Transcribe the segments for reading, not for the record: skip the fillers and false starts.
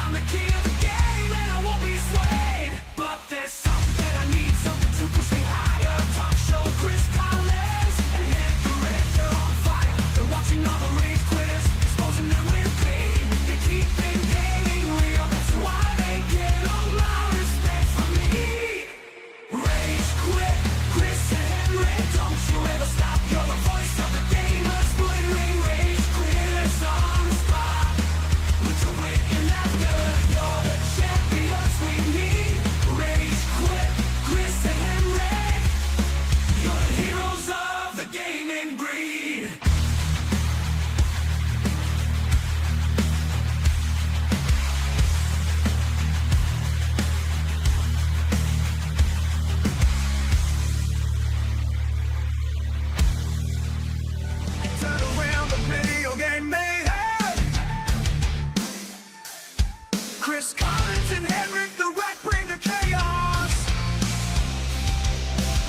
I'm the king of the game and I won't be swayed. But there's something that I need, something to push me higher. Talk show Chris Collins and HenricK, they're on fire. They're watching all the rage quitters, exposing them with pain. They keep their gaming real, that's why they get all my respect from me. Rage quit, Chris and HenricK, don't you ever stop. You're the voice of the gamers, splittering rage quitters on the spot. With your wit and laughter, you're the champions we need. Rage quit, Chris and HenricK, you're the heroes of the gaming breed. Turn around the video game mayhem. Chris Collins and HenricK, the rat bring the chaos.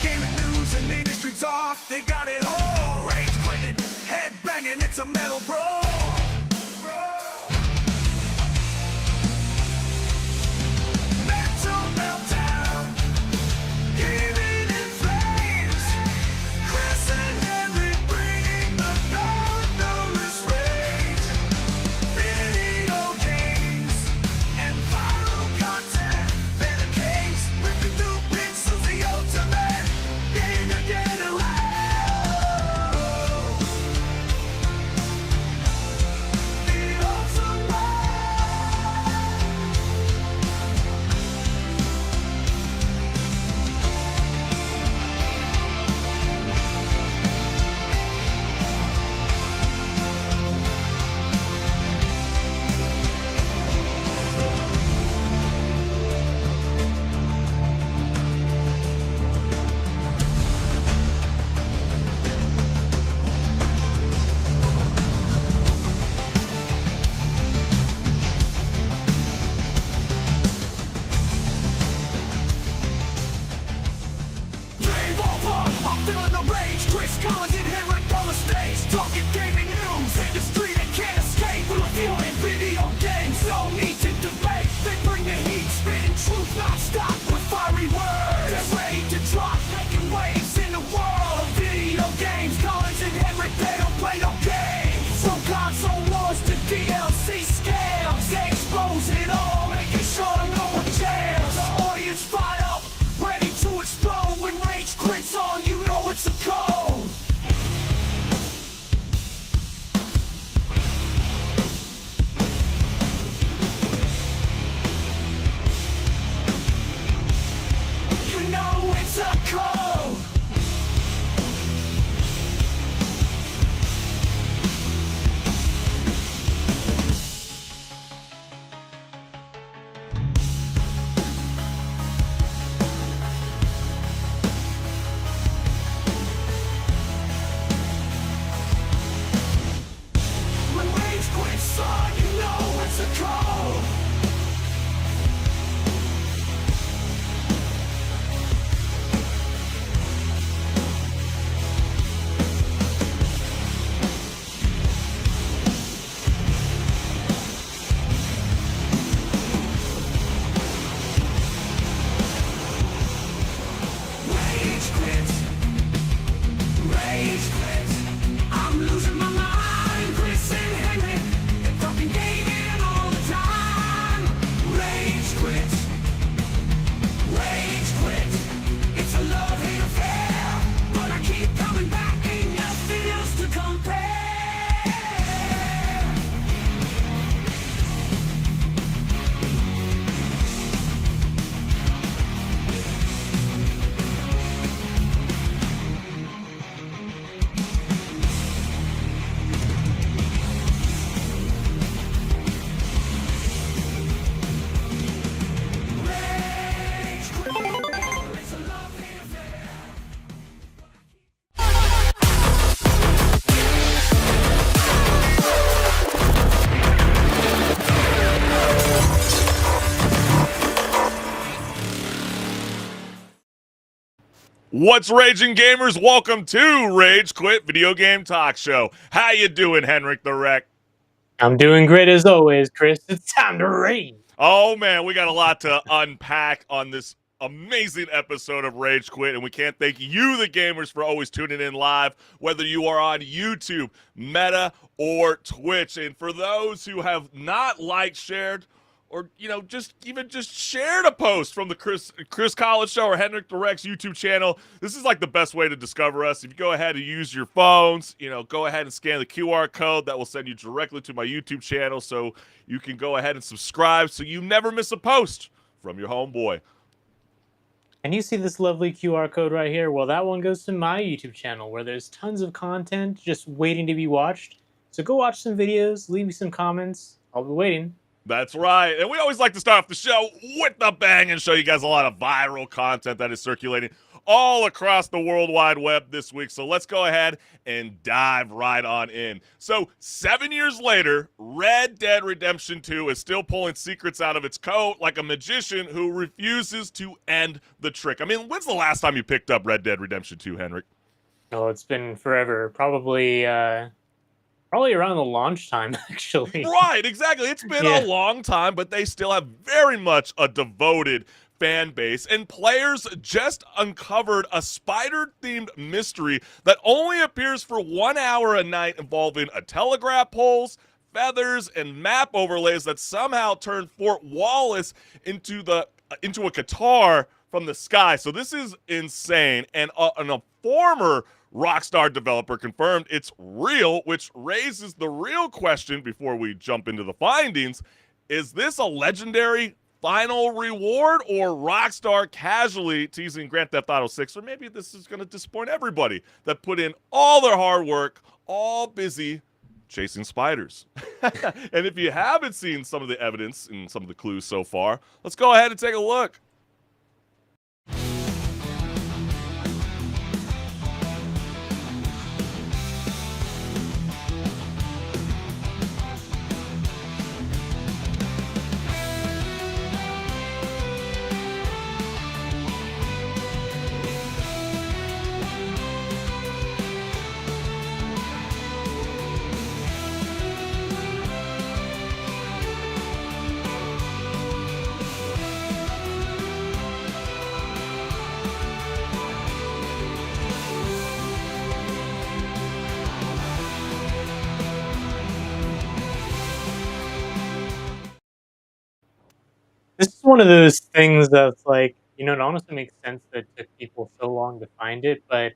Gaming news and industry talk, they got it all. Rage quitting, head banging, it's a metal brawl. Mental meltdown, gaming in flames. Chris and HenricK bringing the thunderous rage. Video games and viral content, better games, ripping through pixels, the ultimate game to get away. The ultimate. Game over, I'm feeling the rage. Chris Collins and HenricK on the stage, talking gaming news, industry that can't escape. We're reviewing video games, no need to debate. They bring the heat, spitting truth non-stop with fiery words. They're ready to drop, making waves in the world of video games. Collins and HenricK, they don't play no games. From console wars to DLC scams, they expose it all, making sure no one jams. The audience fired up, ready to explode. When rage quits on, you know it's a code. You know it's a code. When rage quits on, you know it's a code. Rage quit, rage quit. I'm losing my mind. Chris and HenricK, they're talking gaming all the time. Rage quit, rage quit. It's a love-hate affair, but I keep coming back, ain't nothing else to compare. Rage quit, it's a love-hate affair. What's raging, gamers? Welcome to Rage Quit Video Game Talk Show. How you doing, HenricK the Wreck? I'm doing great as always, Chris. It's time to raid. Oh man, we got a lot to unpack on this amazing episode of Rage Quit, and we can't thank you, the gamers, for always tuning in live, whether you are on YouTube, Meta, or Twitch. And for those who have not liked, shared, or just shared a post from the Chris Collins Show or HenricK Direct's YouTube channel, this is like the best way to discover us. If you go ahead and use your phones, go ahead and scan the QR code that will send you directly to my YouTube channel, so you can go ahead and subscribe so you never miss a post from your homeboy. And you see this lovely QR code right here? Well, that one goes to my YouTube channel where there's tons of content just waiting to be watched. So go watch some videos, leave me some comments. I'll be waiting. That's right. And we always like to start off the show with the bang and show you guys a lot of viral content that is circulating all across the World Wide Web this week. So let's go ahead and dive right on in. So 7 years later, Red Dead Redemption 2 is still pulling secrets out of its coat like a magician who refuses to end the trick. I mean, when's the last time you picked up Red Dead Redemption 2, HenricK? Oh, it's been forever. Probably around the launch time, actually. Right, exactly. It's been a long time, but they still have very much a devoted fan base, and players just uncovered a spider-themed mystery that only appears for 1 hour a night, involving a telegraph poles, feathers, and map overlays that somehow turn Fort Wallace into a guitar from the sky. So this is insane, and a former Rockstar developer confirmed it's real, which raises the real question before we jump into the findings. Is this a legendary final reward, or Rockstar casually teasing Grand Theft Auto 6? Or maybe this is going to disappoint everybody that put in all their hard work, all busy chasing spiders. And if you haven't seen some of the evidence and some of the clues so far, let's go ahead and take a look. This is one of those things that's like, it honestly makes sense that it took people so long to find it, but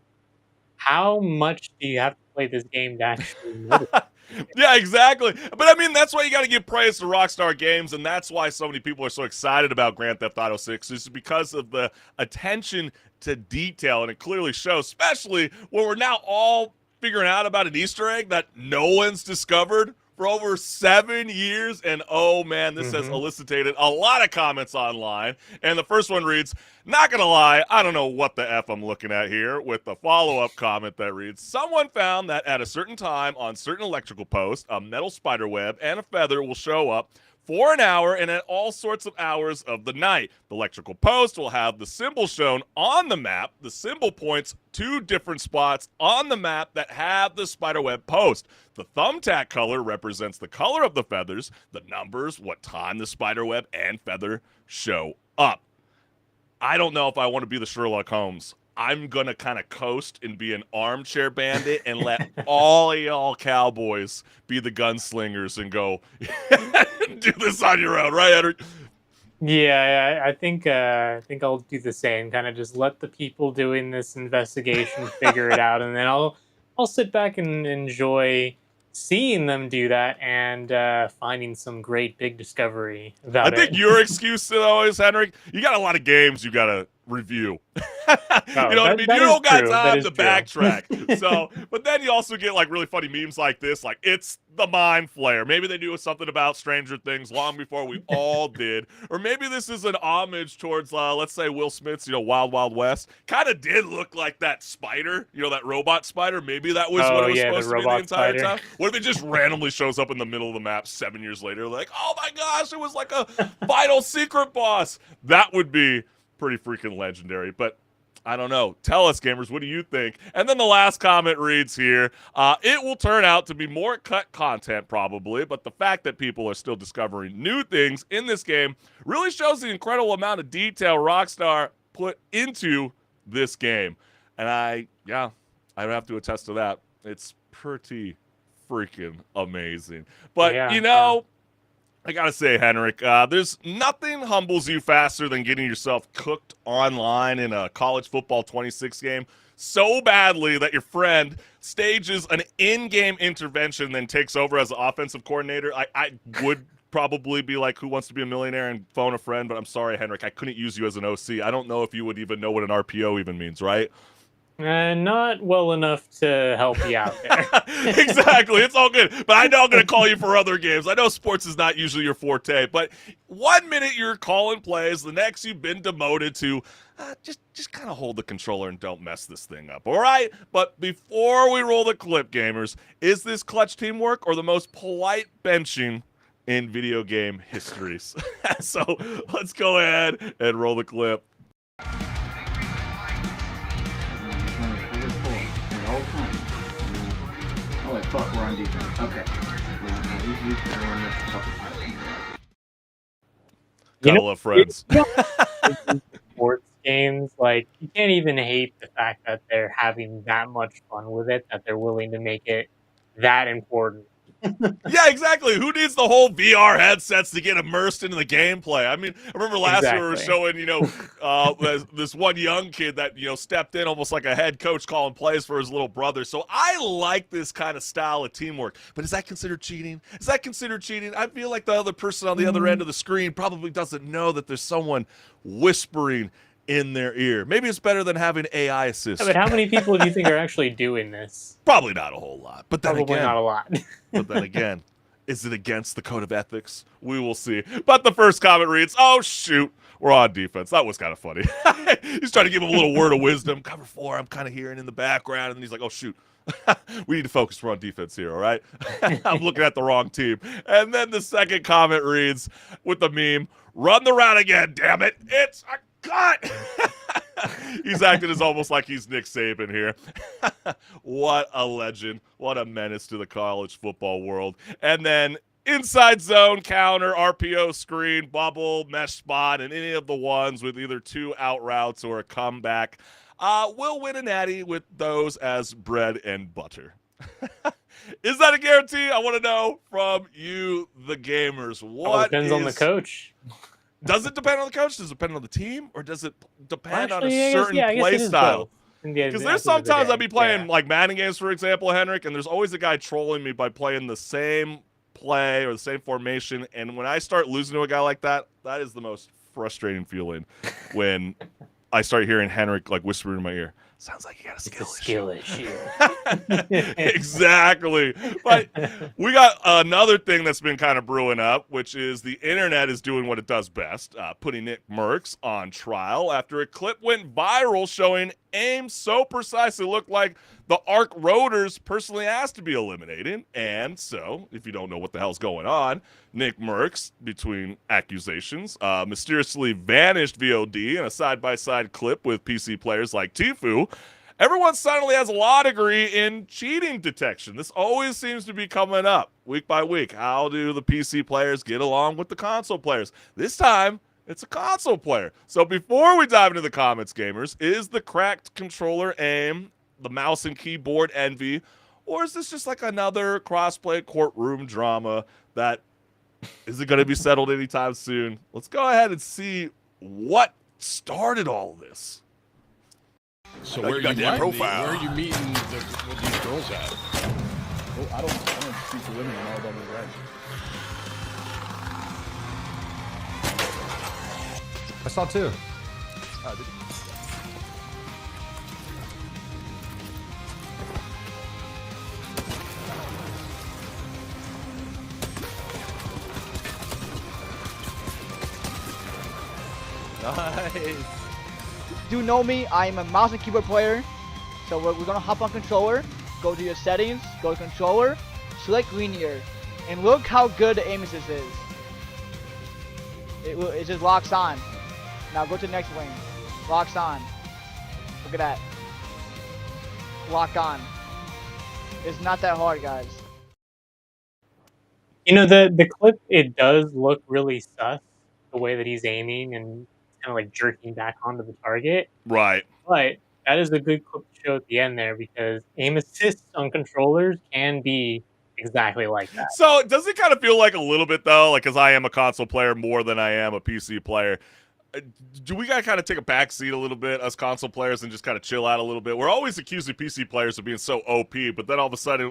how much do you have to play this game to actually notice it? Yeah, exactly. But I mean, that's why you got to give praise to Rockstar Games, and that's why so many people are so excited about Grand Theft Auto 6, is because of the attention to detail, and it clearly shows, especially when we're now all figuring out about an Easter egg that no one's discovered for over 7 years. And oh man, this has elicited a lot of comments online. And the first one reads, "Not gonna lie, I don't know what the F I'm looking at here," with the follow-up comment that reads, "Someone found that at a certain time on certain electrical posts, a metal spider web and a feather will show up for an hour and at all sorts of hours of the night. The electrical post will have the symbol shown on the map. The symbol points to different spots on the map that have the spiderweb post. The thumbtack color represents the color of the feathers, the numbers, what time the spiderweb and feather show up." I don't know if I want to be the Sherlock Holmes. I'm going to kind of coast and be an armchair bandit and let all of y'all cowboys be the gunslingers and go do this on your own, right, HenricK? Yeah, I think I'll do the same. Kind of just let the people doing this investigation figure it out, and then I'll sit back and enjoy seeing them do that and finding some great big discovery I about think it. your excuse though is, HenricK, you got a lot of games you got to review. You know what I mean? You don't got time to backtrack. So, but then you also get like really funny memes like this, like it's the Mind Flayer. Maybe they knew something about Stranger Things long before we all did, or maybe this is an homage towards, let's say, Will Smith's, Wild Wild West. Kind of did look like that spider, that robot spider. Maybe that was what it was supposed to be the entire time. What if it just randomly shows up in the middle of the map 7 years later? Like, oh my gosh, it was like a final secret boss. That would be pretty freaking legendary. But I don't know. Tell us, gamers, what do you think? And then the last comment reads here, it will turn out to be more cut content probably, but the fact that people are still discovering new things in this game really shows the incredible amount of detail Rockstar put into this game. And I have to attest to that. It's pretty freaking amazing. But, I gotta say, HenricK, there's nothing humbles you faster than getting yourself cooked online in a college football 26 game so badly that your friend stages an in-game intervention, then takes over as the offensive coordinator. I would probably be like, who wants to be a millionaire and phone a friend? But I'm sorry, HenricK, I couldn't use you as an OC. I don't know if you would even know what an RPO even means, right? Not well enough to help you out there. Exactly. It's all good. But I know I'm going to call you for other games. I know sports is not usually your forte, but 1 minute you're calling plays, the next you've been demoted to just kind of hold the controller and don't mess this thing up, all right? But before we roll the clip, gamers, is this clutch teamwork or the most polite benching in video game histories? So let's go ahead and roll the clip. Oh, wait, fuck, we're on defense. Okay. Gotta love friends. Sports games, like, you can't even hate the fact that they're having that much fun with it, that they're willing to make it that important. Yeah, exactly. Who needs the whole VR headsets to get immersed into the gameplay? I mean, I remember last year we were showing, this one young kid that, stepped in almost like a head coach calling plays for his little brother. So I like this kind of style of teamwork. But is that considered cheating? I feel like the other person on the other end of the screen probably doesn't know that there's someone whispering in their ear. Maybe it's better than having AI assist. Yeah, but how many people do you think are actually doing this? Probably not a whole lot. But then Probably not a lot. But then again, is it against the code of ethics? We will see. But the first comment reads, oh, shoot, we're on defense. That was kind of funny. He's trying to give him a little word of wisdom. Cover 4, I'm kind of hearing in the background. And then he's like, oh, shoot. We need to focus. We're on defense here, all right? I'm looking at the wrong team. And then the second comment reads with the meme, run the route again, damn it. It's a cut. He's acting as almost like he's Nick Saban here. What a legend. What a menace to the college football world. And then inside zone, counter, RPO screen, bubble, mesh spot, and any of the ones with either 2 out routes or a comeback. We'll win a natty with those as bread and butter. Is that a guarantee? I want to know from you, the gamers. What depends on the coach. Does it depend on the coach? Does it depend on the team? Or does it depend on Actually, a certain play style? Because there's sometimes I'd be playing like Madden games, for example, HenricK, and there's always a guy trolling me by playing the same play or the same formation. And when I start losing to a guy like that, that is the most frustrating feeling when I start hearing HenricK like whispering in my ear. Sounds like you got a skill issue. Exactly. But we got another thing that's been kind of brewing up, which is the internet is doing what it does best, putting HenricK on trial after a clip went viral showing aim so precise it looked like the arc rotors personally asked to be eliminated. And so, if you don't know what the hell's going on, HenricK, between accusations, mysteriously vanished VOD in a side-by-side clip with PC players like Tfue. Everyone suddenly has a law degree in cheating detection. This always seems to be coming up week by week. How do the PC players get along with the console players? This time, it's a console player. So before we dive into the comments, gamers, is the cracked controller aim the mouse and keyboard envy, or is this just like another crossplay courtroom drama that isn't going to be settled anytime soon? Let's go ahead and see what started all this. So where are you meeting profile. where are you meeting with these girls at? Oh, I don't speak to women. I'm all about my rights. I saw 2. Nice. Do you know me? I'm a mouse and keyboard player. So we're gonna hop on controller, go to your settings, go to controller, select linear, and look how good the aim assist is. It just locks on. Now go to the next lane. Locks on. Look at that. Lock on. It's not that hard, guys. You know, the clip, it does look really sus, the way that he's aiming and kind of like jerking back onto the target. Right. But that is a good clip to show at the end there because aim assists on controllers can be exactly like that. So does it kind of feel like a little bit though, like because I am a console player more than I am a PC player? Do we gotta kind of take a back seat a little bit as console players and just kind of chill out a little bit? We're always accusing PC players of being so OP, but then all of a sudden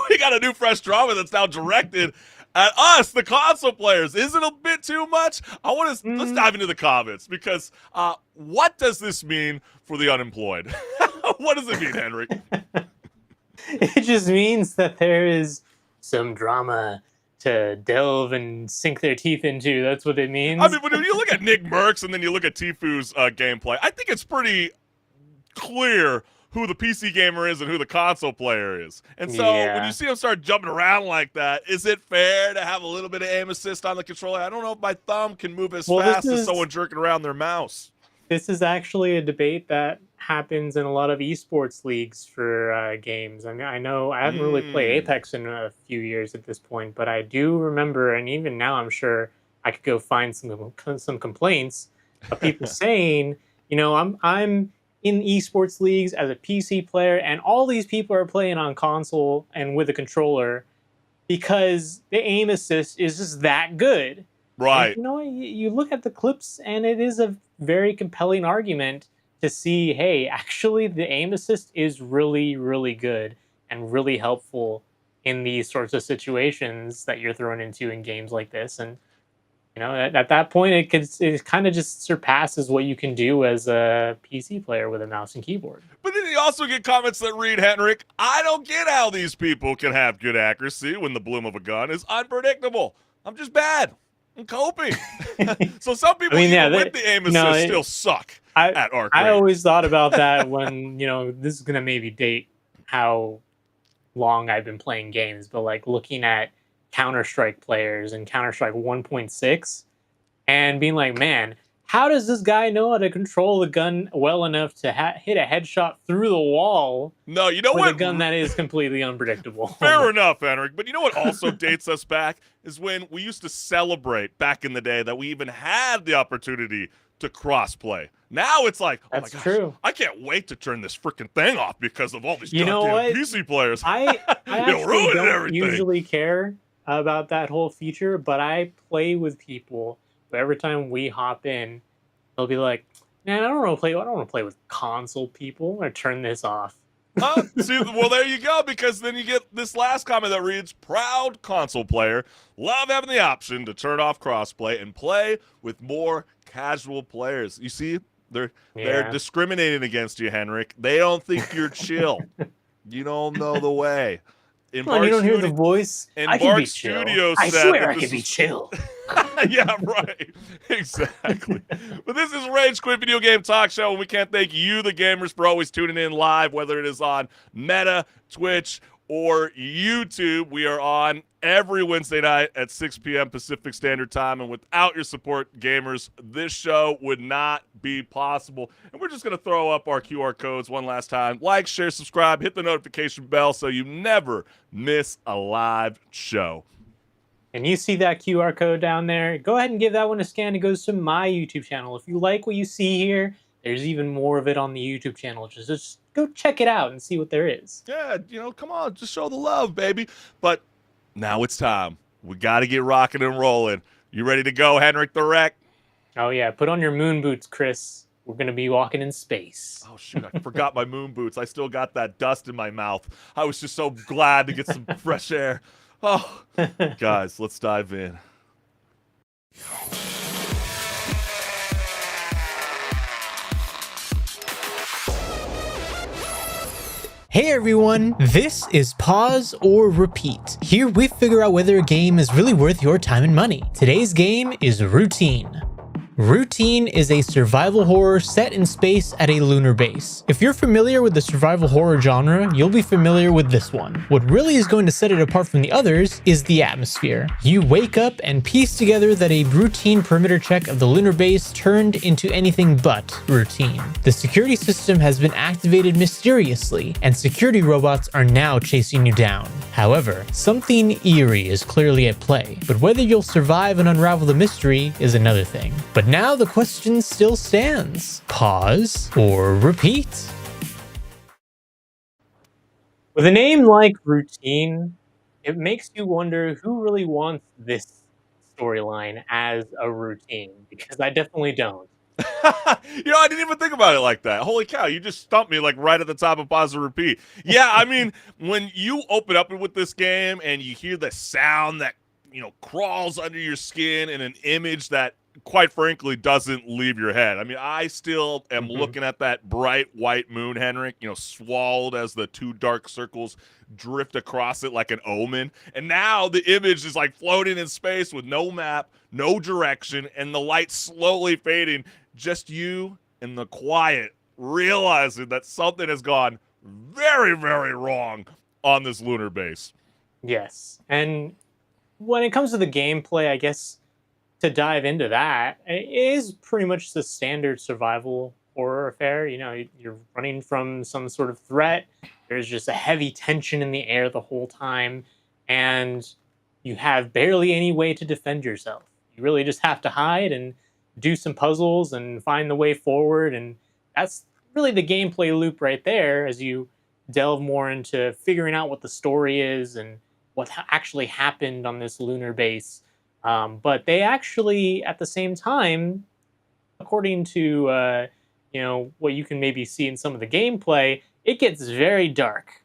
we got a new fresh drama that's now directed at us, the console players. Is it a bit too much? Let's dive into the comments because what does this mean for the unemployed? What does it mean, HenricK? It just means that there is some drama to delve and sink their teeth into. That's what it means. I mean, when you look at Nick Merckx and then you look at Tifu's gameplay, I think it's pretty clear who the PC gamer is and who the console player is. And so when you see him start jumping around like that, is it fair to have a little bit of aim assist on the controller? I don't know if my thumb can move as fast as someone jerking around their mouse. This is actually a debate that happens in a lot of esports leagues for games. I mean, I know I haven't really played Apex in a few years at this point, but I do remember, and even now I'm sure I could go find some complaints of people saying, you know, I'm in esports leagues as a PC player, and all these people are playing on console and with a controller because the aim assist is just that good. Right. And, you know, you look at the clips, and it is a very compelling argument to see, hey, actually the aim assist is really, really good and really helpful in these sorts of situations that you're thrown into in games like this. And, you know, at that point, it kind of just surpasses what you can do as a PC player with a mouse and keyboard. But then you also get comments that read, HenricK, I don't get how these people can have good accuracy when the bloom of a gun is unpredictable. I'm just bad. I'm coping. So some people even with the aim assist still suck at arc I rate. always thought about that when, you know, this is going to maybe date how long I've been playing games, but like looking at Counter-Strike players and Counter-Strike 1.6 and being like, man, how does this guy know how to control the gun well enough to hit a headshot through the wall? No, you know with what? a gun that is completely unpredictable. Fair enough, HenricK. But you know what also dates us back is when we used to celebrate back in the day that we even had the opportunity to crossplay. Now it's like, oh That's my gosh, true. I can't wait to turn this freaking thing off because of all these You know goddamn what? PC players. I actually ruined don't everything. usually care about that whole feature, but I play with people who every time we hop in, they'll be like, man, I don't want to play with console people, or turn this off. See, well, there you go, because then you get this last comment that reads, proud console player, love having the option to turn off crossplay and play with more casual players. You see, they're discriminating against you, HenricK. They don't think you're chill. You don't know the way. You don't hear the voice? And I can Bark be chill. Studios I said swear that I this can be is- chill. Yeah, right. Exactly. But this is Rage Quit Video Game Talk Show, and we can't thank you, the gamers, for always tuning in live, whether it is on Meta, Twitch, or YouTube. We are on every Wednesday night at 6 p.m. Pacific Standard Time, and without your support, gamers, this show would not be possible. And we're just going to throw up our QR codes one last time. Like, share, subscribe, hit the notification bell so you never miss a live show. And you see that QR code down there, go ahead and give that one a scan. It goes to my YouTube channel. If you like what you see here, there's even more of it on the YouTube channel. Just go check it out and see what there is. Yeah, you know, come on, just show the love, baby. But now it's time. We got to get rocking and rolling. You ready to go, HenricK the Wreck? Oh yeah, put on your moon boots, Chris. We're going to be walking in space. Oh, shoot, I forgot my moon boots. I still got that dust in my mouth. I was just so glad to get some fresh air. Oh, guys, let's dive in. Hey everyone, this is Pause or Repeat. Here we figure out whether a game is really worth your time and money. Today's game is Routine. Routine is a survival horror set in space at a lunar base. If you're familiar with the survival horror genre, you'll be familiar with this one. What really is going to set it apart from the others is the atmosphere. You wake up and piece together that a routine perimeter check of the lunar base turned into anything but routine. The security system has been activated mysteriously, and security robots are now chasing you down. However, something eerie is clearly at play, but whether you'll survive and unravel the mystery is another thing. But now the question still stands. Pause or repeat? With a name like Routine, it makes you wonder who really wants this storyline as a routine, because I definitely don't. I didn't even think about it like that. Holy cow, you just stumped me like right at the top of pause and repeat. Yeah, I mean, when you open up with this game and you hear the sound that, crawls under your skin in an image that quite frankly doesn't leave your head. I mean, I still am looking at that bright white moon, HenricK, swallowed as the two dark circles drift across it like an omen. And now the image is like floating in space with no map, no direction, and the light slowly fading. Just you in the quiet, realizing that something has gone very, very wrong on this lunar base. Yes. And when it comes to the gameplay, I guess to dive into that, it is pretty much the standard survival horror affair. You're running from some sort of threat. There's just a heavy tension in the air the whole time, and you have barely any way to defend yourself. You really just have to hide and do some puzzles and find the way forward, and that's really the gameplay loop right there as you delve more into figuring out what the story is and what actually happened on this lunar base. But they actually, at the same time, according to what you can maybe see in some of the gameplay, it gets very dark.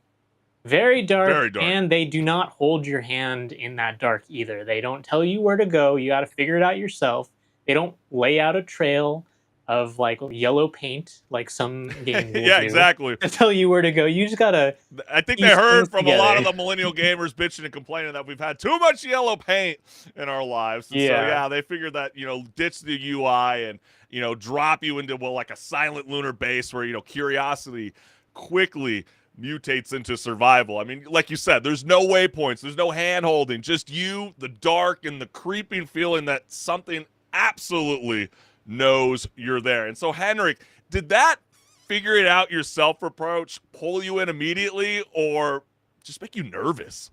Very dark, Very dark. and they do not hold your hand in that dark either. They don't tell you where to go. You got to figure it out yourself. They don't lay out a trail of like yellow paint like some games will Yeah, do exactly. to tell you where to go. You just gotta. I think piece they heard things from a lot of together. the millennial gamers bitching and complaining that we've had too much yellow paint in our lives. And so, Yeah. they figured that, ditch the UI and, drop you into, like a silent lunar base where, curiosity quickly mutates into survival. I mean, like you said, there's no waypoints, there's no hand holding, just you, the dark, and the creeping feeling that something absolutely knows you're there. And so, HenricK, did that figure it out yourself approach pull you in immediately or just make you nervous?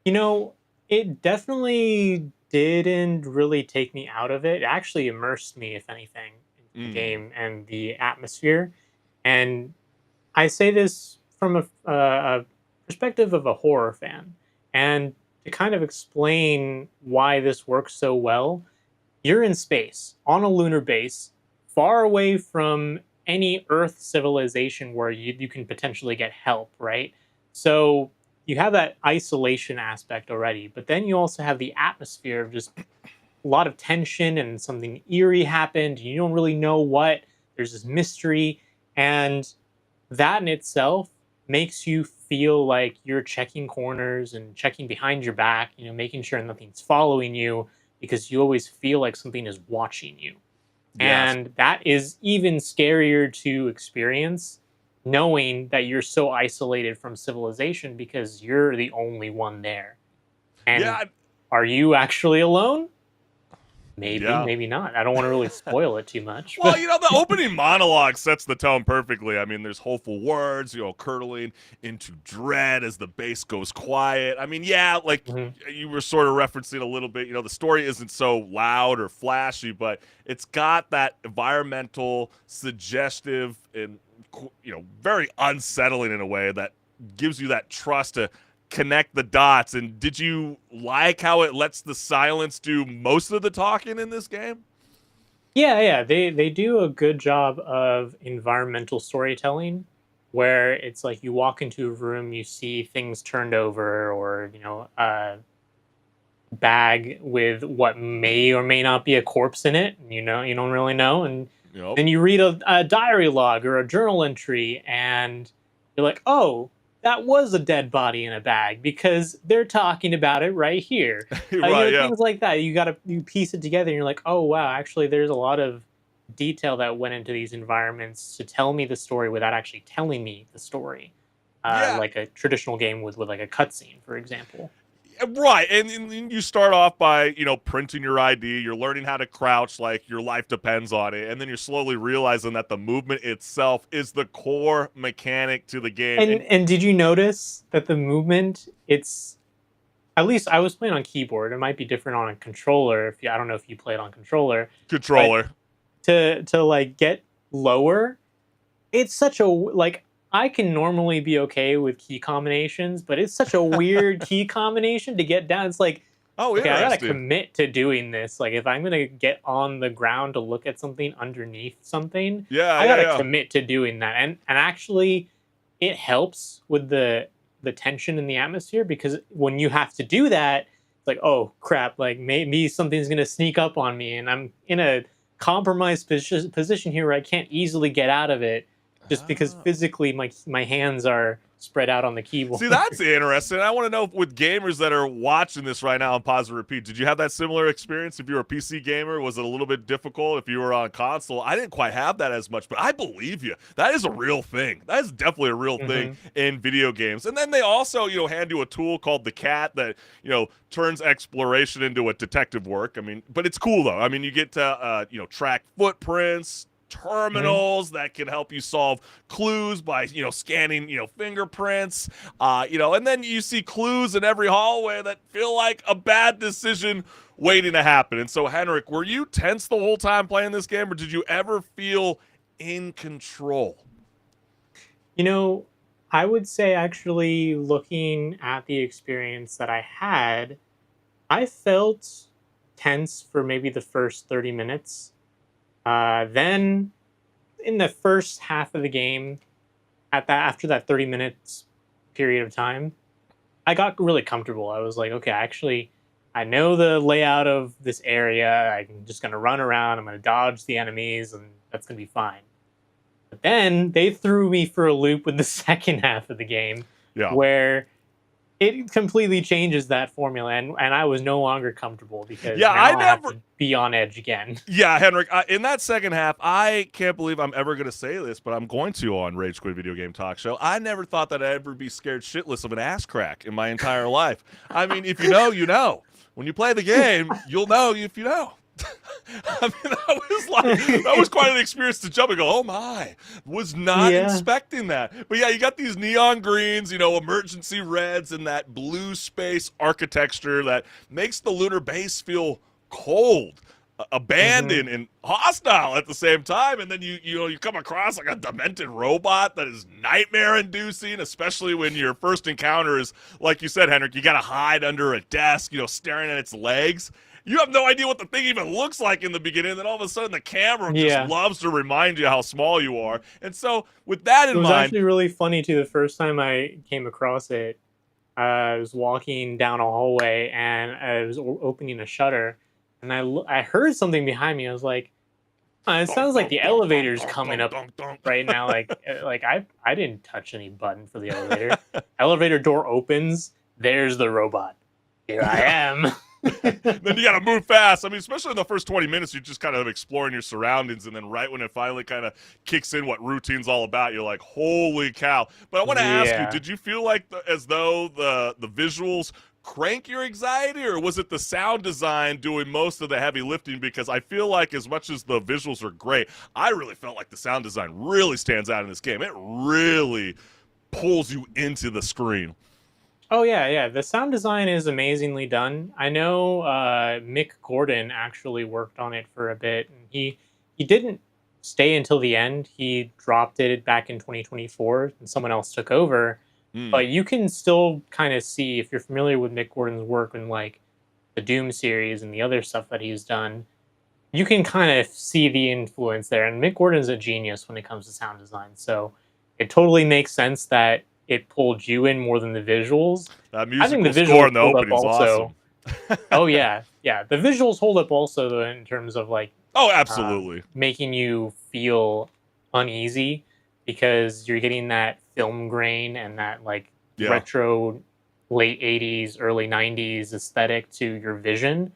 It definitely didn't really take me out of it. It actually immersed me, if anything, in the game and the atmosphere. And I say this from a perspective of a horror fan. And to kind of explain why this works so well, you're in space, on a lunar base, far away from any Earth civilization where you can potentially get help, right? So you have that isolation aspect already, but then you also have the atmosphere of just a lot of tension and something eerie happened. You don't really know what. There's this mystery, and that in itself makes you feel like you're checking corners and checking behind your back, making sure nothing's following you, because you always feel like something is watching you. Yes. And that is even scarier to experience, knowing that you're so isolated from civilization because you're the only one there. And Yeah. are you actually alone? Maybe, Yeah. maybe not. I don't want to really spoil it too much. Well, the opening monologue sets the tone perfectly. I mean, there's hopeful words, curdling into dread as the bass goes quiet. I mean, yeah, like you were sort of referencing a little bit, the story isn't so loud or flashy, but it's got that environmental, suggestive, and, very unsettling in a way that gives you that trust to connect the dots. And did you like how it lets the silence do most of the talking in this game? Yeah. They do a good job of environmental storytelling, where it's like you walk into a room, you see things turned over, or a bag with what may or may not be a corpse in it. You don't really know, and then you read a diary log or a journal entry, and you're like, oh, that was a dead body in a bag because they're talking about it right here. Right, yeah. Things like that. You piece it together and you're like, oh wow, actually there's a lot of detail that went into these environments to tell me the story without actually telling me the story. Yeah. Like a traditional game with like a cutscene, for example. Right, and you start off by, printing your ID, you're learning how to crouch like your life depends on it, and then you're slowly realizing that the movement itself is the core mechanic to the game. And did you notice that the movement, it's, at least I was playing on keyboard, it might be different on a controller, I don't know if you played on controller. Controller. To like get lower, it's such a, like, I can normally be okay with key combinations, but it's such a weird key combination to get down. It's like, Oh, okay, I gotta interesting. commit to doing this. Like, if I'm gonna get on the ground to look at something underneath something, Yeah, I gotta yeah. commit to doing that. And actually, it helps with the tension in the atmosphere, because when you have to do that, it's like, oh crap, like maybe something's gonna sneak up on me, and I'm in a compromised position here where I can't easily get out of it, just because physically my hands are spread out on the keyboard. See, that's interesting. I want to know, with gamers that are watching this right now on pause and repeat, did you have that similar experience? If you were a PC gamer, was it a little bit difficult? If you were on console, I didn't quite have that as much, but I believe you. That is a real thing. That is definitely a real thing in video games. And then they also, hand you a tool called the Cat that, turns exploration into a detective work. I mean, but it's cool though. I mean, you get to, track footprints, terminals that can help you solve clues by scanning fingerprints, and then you see clues in every hallway that feel like a bad decision waiting to happen. And so, HenricK, were you tense the whole time playing this game, or did you ever feel in control? I would say, actually, looking at the experience that I had, I felt tense for maybe the first 30 minutes. Then, in the first half of the game, after that 30 minutes period of time, I got really comfortable. I was like, okay, actually, I know the layout of this area. I'm just gonna run around. I'm gonna dodge the enemies, and that's gonna be fine. But then they threw me for a loop with the second half of the game, where it completely changes that formula, and I was no longer comfortable, because now I have to be on edge again. Yeah, HenricK, in that second half, I can't believe I'm ever going to say this, but I'm going to on Rage Quit Video Game Talk Show. I never thought that I'd ever be scared shitless of an ass crack in my entire life. I mean, if you know, you know. When you play the game, you'll know if you know. I mean, that was quite an experience to jump and go, oh my, was not expecting that. But yeah, you got these neon greens, emergency reds, and that blue space architecture that makes the lunar base feel cold, abandoned, and hostile at the same time. And then you come across like a demented robot that is nightmare inducing, especially when your first encounter is, like you said, HenricK, you got to hide under a desk, staring at its legs. You have no idea what the thing even looks like in the beginning, and then all of a sudden the camera just loves to remind you how small you are. And so, with that in mind... It was actually really funny, too. The first time I came across it, I was walking down a hallway, and I was opening a shutter, and I heard something behind me. I was like, it sounds like the elevator's coming up right now. Like I didn't touch any button for the elevator. Elevator door opens, there's the robot. Here I am. Then you got to move fast. I mean, especially in the first 20 minutes, you're just kind of exploring your surroundings. And then right when it finally kind of kicks in what routine's all about, you're like, holy cow. But I want to ask you, did you feel like as though the visuals crank your anxiety, or was it the sound design doing most of the heavy lifting? Because I feel like as much as the visuals are great, I really felt like the sound design really stands out in this game. It really pulls you into the screen. Oh yeah. The sound design is amazingly done. I know Mick Gordon actually worked on it for a bit, and he didn't stay until the end. He dropped it back in 2024, and someone else took over. But you can still kind of see, if you're familiar with Mick Gordon's work in like the Doom series and the other stuff that he's done, you can kind of see the influence there. And Mick Gordon's a genius when it comes to sound design, so it totally makes sense that it pulled you in more than the visuals. That musical score in the opening is awesome. Oh yeah. The visuals hold up also, though, in terms of like, oh, absolutely, making you feel uneasy, because you're getting that film grain and that like Yeah. retro late 80s, early 90s aesthetic to your vision.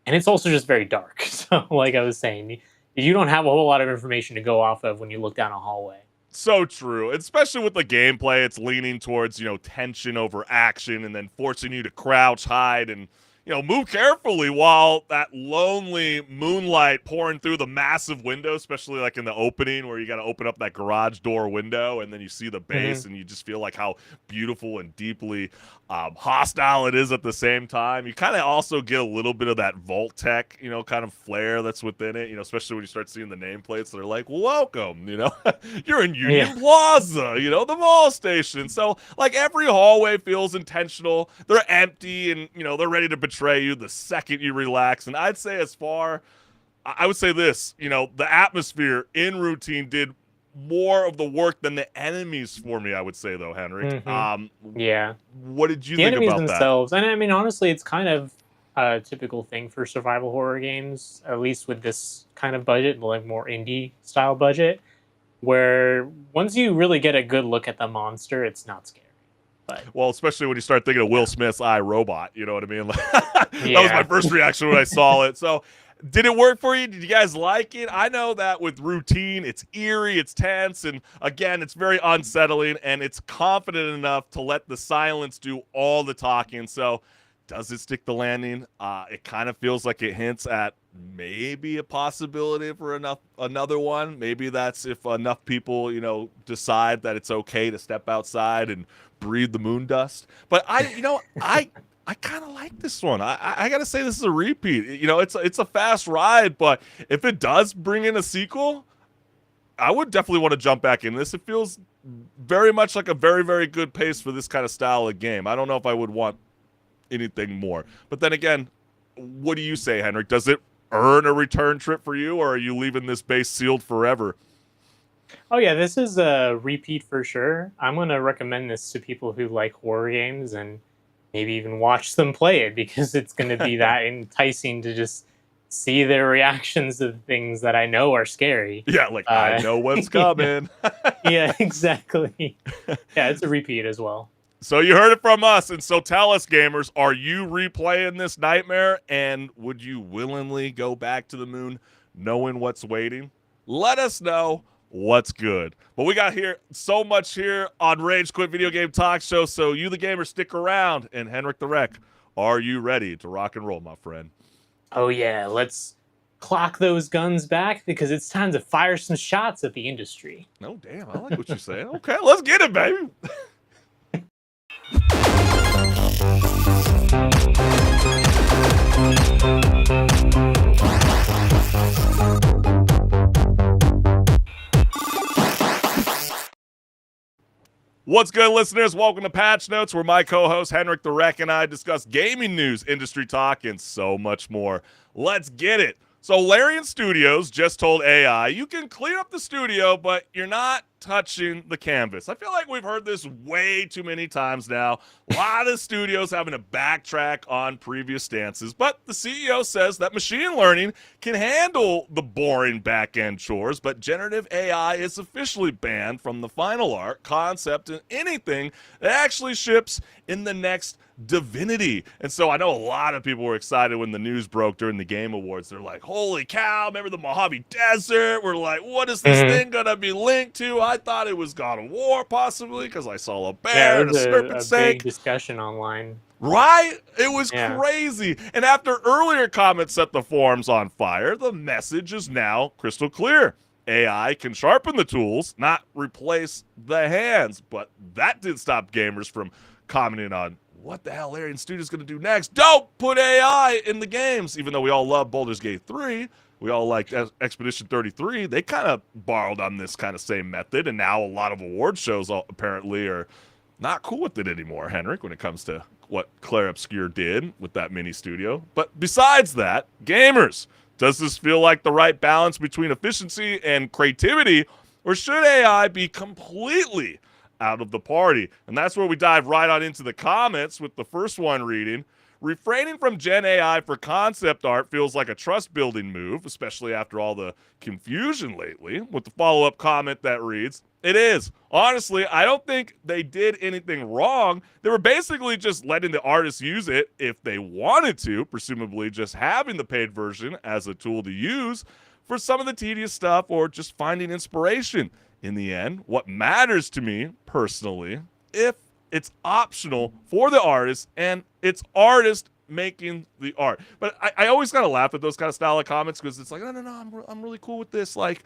And it's also just very dark. So, like I was saying, you don't have a whole lot of information to go off of when you look down a hallway. So true, especially with the gameplay. It's leaning towards, tension over action and then forcing you to crouch, hide, and, move carefully while that lonely moonlight pouring through the massive window, especially like in the opening where you got to open up that garage door window and then you see the base and you just feel like how beautiful and deeply hostile it is at the same time. You kind of also get a little bit of that Vault Tech, kind of flair that's within it, especially when you start seeing the nameplates. They're like, welcome, you're in Union Plaza, the mall station. So, like, every hallway feels intentional. They're empty and, they're ready to betray you the second you relax. And I'd say I would say this, the atmosphere in Routine did more of the work than the enemies for me, I would say, though, HenricK. Yeah. What did you The think enemies about themselves, and I mean, honestly, it's kind of a typical thing for survival horror games, at least with this kind of budget, like more indie style budget, where once you really get a good look at the monster, it's not scary. But Well, especially when you start thinking of Will Smith's I, Robot, you know what I mean? That was my first reaction when I saw it. So, did it work for you? Did you guys like it? I know that with Routine, it's eerie, it's tense, and again, it's very unsettling, and it's confident enough to let the silence do all the talking. So, does it stick the landing? It kind of feels like it hints at maybe a possibility for another one. Maybe that's if enough people, decide that it's okay to step outside and breathe the moon dust. But I kind of like this one. I got to say this is a repeat. It's a fast ride, but if it does bring in a sequel, I would definitely want to jump back in this. It feels very much like a very, very good pace for this kind of style of game. I don't know if I would want anything more. But then again, what do you say, HenricK? Does it earn a return trip for you, or are you leaving this base sealed forever? oh yeah, this is a repeat for sure. I'm gonna recommend this to people who like horror games and maybe even watch them play it because it's gonna be that enticing to just see their reactions to things that I know are scary. Yeah, like, I know what's coming. Yeah, exactly. Yeah, it's a repeat as well. So you heard it from us, and so tell us, gamers, are you replaying this nightmare, and would you willingly go back to the moon knowing what's waiting? Let us know what's good. But we got here so much here on Rage Quit Video Game Talk Show, so you, the gamer, stick around, and HenricK the Wreck, are you ready to rock and roll, my friend? Oh yeah, let's clock those guns back because it's time to fire some shots at the industry. Oh, damn, I like what you're saying. Okay, let's get it, baby. What's good, listeners? Welcome to Patch Notes, where my co-host HenricK the Wreck and I discuss gaming news, industry talk, and so much more. Let's get it. So Larian Studios just told AI, you can clean up the studio, but you're not touching the canvas. I feel like we've heard this way too many times now. A lot of studios having to backtrack on previous stances, but the CEO says that machine learning can handle the boring back-end chores, but generative AI is officially banned from the final art, concept, and anything that actually ships in the next Divinity. And so I know a lot of people were excited when the news broke during the Game Awards. They're like, holy cow, remember the Mojave Desert? We're like, what is this thing going to be linked to? I thought it was God of War, possibly, because I saw a bear and a serpent a snake. big discussion online. Right? It was crazy. And after earlier comments set the forums on fire, the message is now crystal clear. AI can sharpen the tools, not replace the hands. But that didn't stop gamers from commenting on what the hell Larian Studios going to do next. Don't put AI in the games. Even though we all love Baldur's Gate 3, we all like Expedition 33, they kind of borrowed on this kind of same method, and now a lot of award shows apparently are not cool with it anymore, HenricK, when it comes to what Claire Obscure did with that mini studio. But besides that, gamers, does this feel like the right balance between efficiency and creativity, or should AI be completely out of the party? And that's where we dive right on into the comments with the first one reading. Refraining from Gen AI for concept art feels like a trust-building move, especially after all the confusion lately, with the follow-up comment that reads, "It is. Honestly, I don't think they did anything wrong. They were basically just letting the artists use it if they wanted to, presumably just having the paid version as a tool to use for some of the tedious stuff or just finding inspiration. In the end, what matters to me personally, if it's optional for the artist and it's artist making the art." But I always kind of laugh at those kind of style of comments because it's like, no, I'm really cool with this. Like,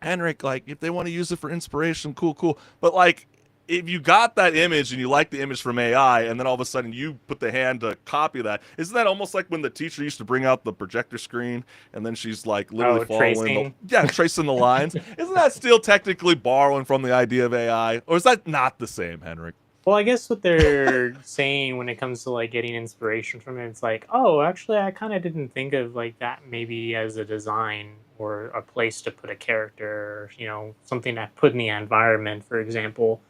HenricK, like, if they want to use it for inspiration, cool. But, like, if you got that image and you like the image from AI and then all of a sudden you put the hand to copy that, isn't that almost like when the teacher used to bring out the projector screen and then she's, like, literally following tracing the lines? Isn't that still technically borrowing from the idea of AI? Or is that not the same, HenricK? Well, I guess what they're saying when it comes to like getting inspiration from it, it's like, oh, actually, I kind of didn't think of like that maybe as a design or a place to put a character, or, you know, something to put in the environment, for example.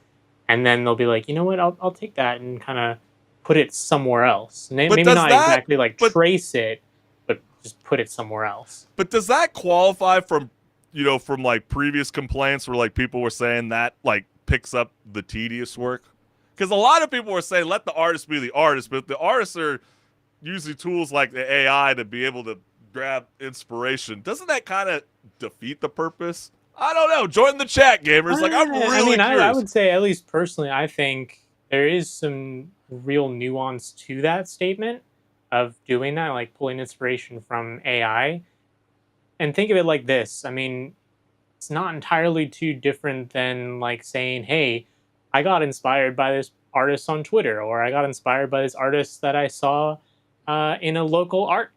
And then they'll be like, you know what, I'll take that and kind of put it somewhere else. Maybe does not that- exactly like but- trace it, but just put it somewhere else. But does that qualify from, you know, from like previous complaints where like people were saying that like picks up the tedious work? Because a lot of people were saying let the artist be the artist, but if the artists are using tools like the AI to be able to grab inspiration, doesn't that kind of defeat the purpose? I don't know. Join the chat, gamers. Like, I'm really curious. I would say, at least personally, I think there is some real nuance to that statement of doing that, like pulling inspiration from AI. And think of it like this. I mean, it's not entirely too different than like saying, hey, I got inspired by this artist on Twitter, or I got inspired by this artist that I saw in a local art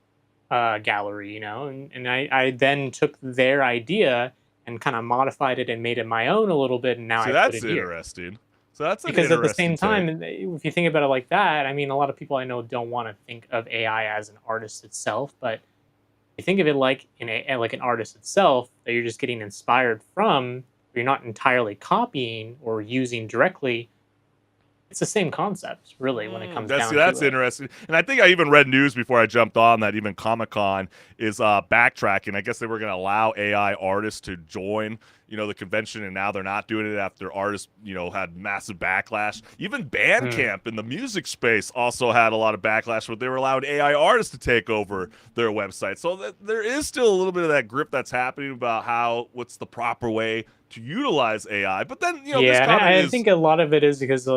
gallery, you know, and I then took their idea and kind of modified it and made it my own a little bit, and now See, I that's put it here. interesting. So that's an Because at the same interesting time, take. if you think about it like that, I mean, a lot of people I know don't want to think of AI as an artist itself, but you think of it like like an artist itself that you're just getting inspired from. You're not entirely copying or using directly. It's the same concept, really, when it comes down to That's it. interesting. And I think I even read news before I jumped on that even Comic-Con is backtracking. I guess they were going to allow AI artists to join, you know, the convention, and now they're not doing it after artists, you know, had massive backlash. Even Bandcamp in the music space also had a lot of backlash, but they were allowed AI artists to take over their website. So there is still a little bit of that grip that's happening about what's the proper way to utilize AI. But then, you know, this Yeah, and comment I think a lot of it is because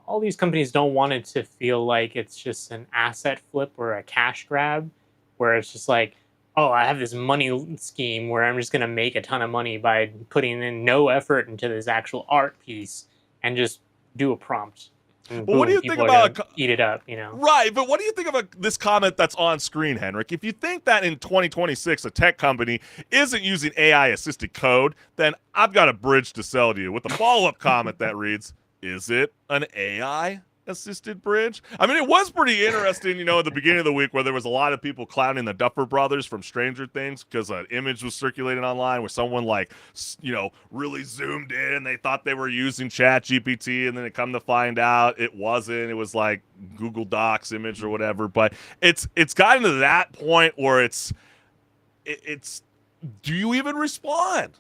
all these companies don't want it to feel like it's just an asset flip or a cash grab, where it's just like, oh, I have this money scheme where I'm just going to make a ton of money by putting in no effort into this actual art piece and just do a prompt. And Well, what do you people think are about gonna eat it up, you know? Right, but what do you think of this comment that's on screen, HenricK? If you think that in 2026 a tech company isn't using AI-assisted code, then I've got a bridge to sell to you with a follow-up comment that reads, is it an AI-assisted bridge? I mean, it was pretty interesting, you know, at the beginning of the week where there was a lot of people clowning the Duffer Brothers from Stranger Things because an image was circulating online where someone, like, you know, really zoomed in. They thought they were using ChatGPT, and then it come to find out it wasn't. It was like Google Docs image or whatever. But it's gotten to that point where it's do you even respond?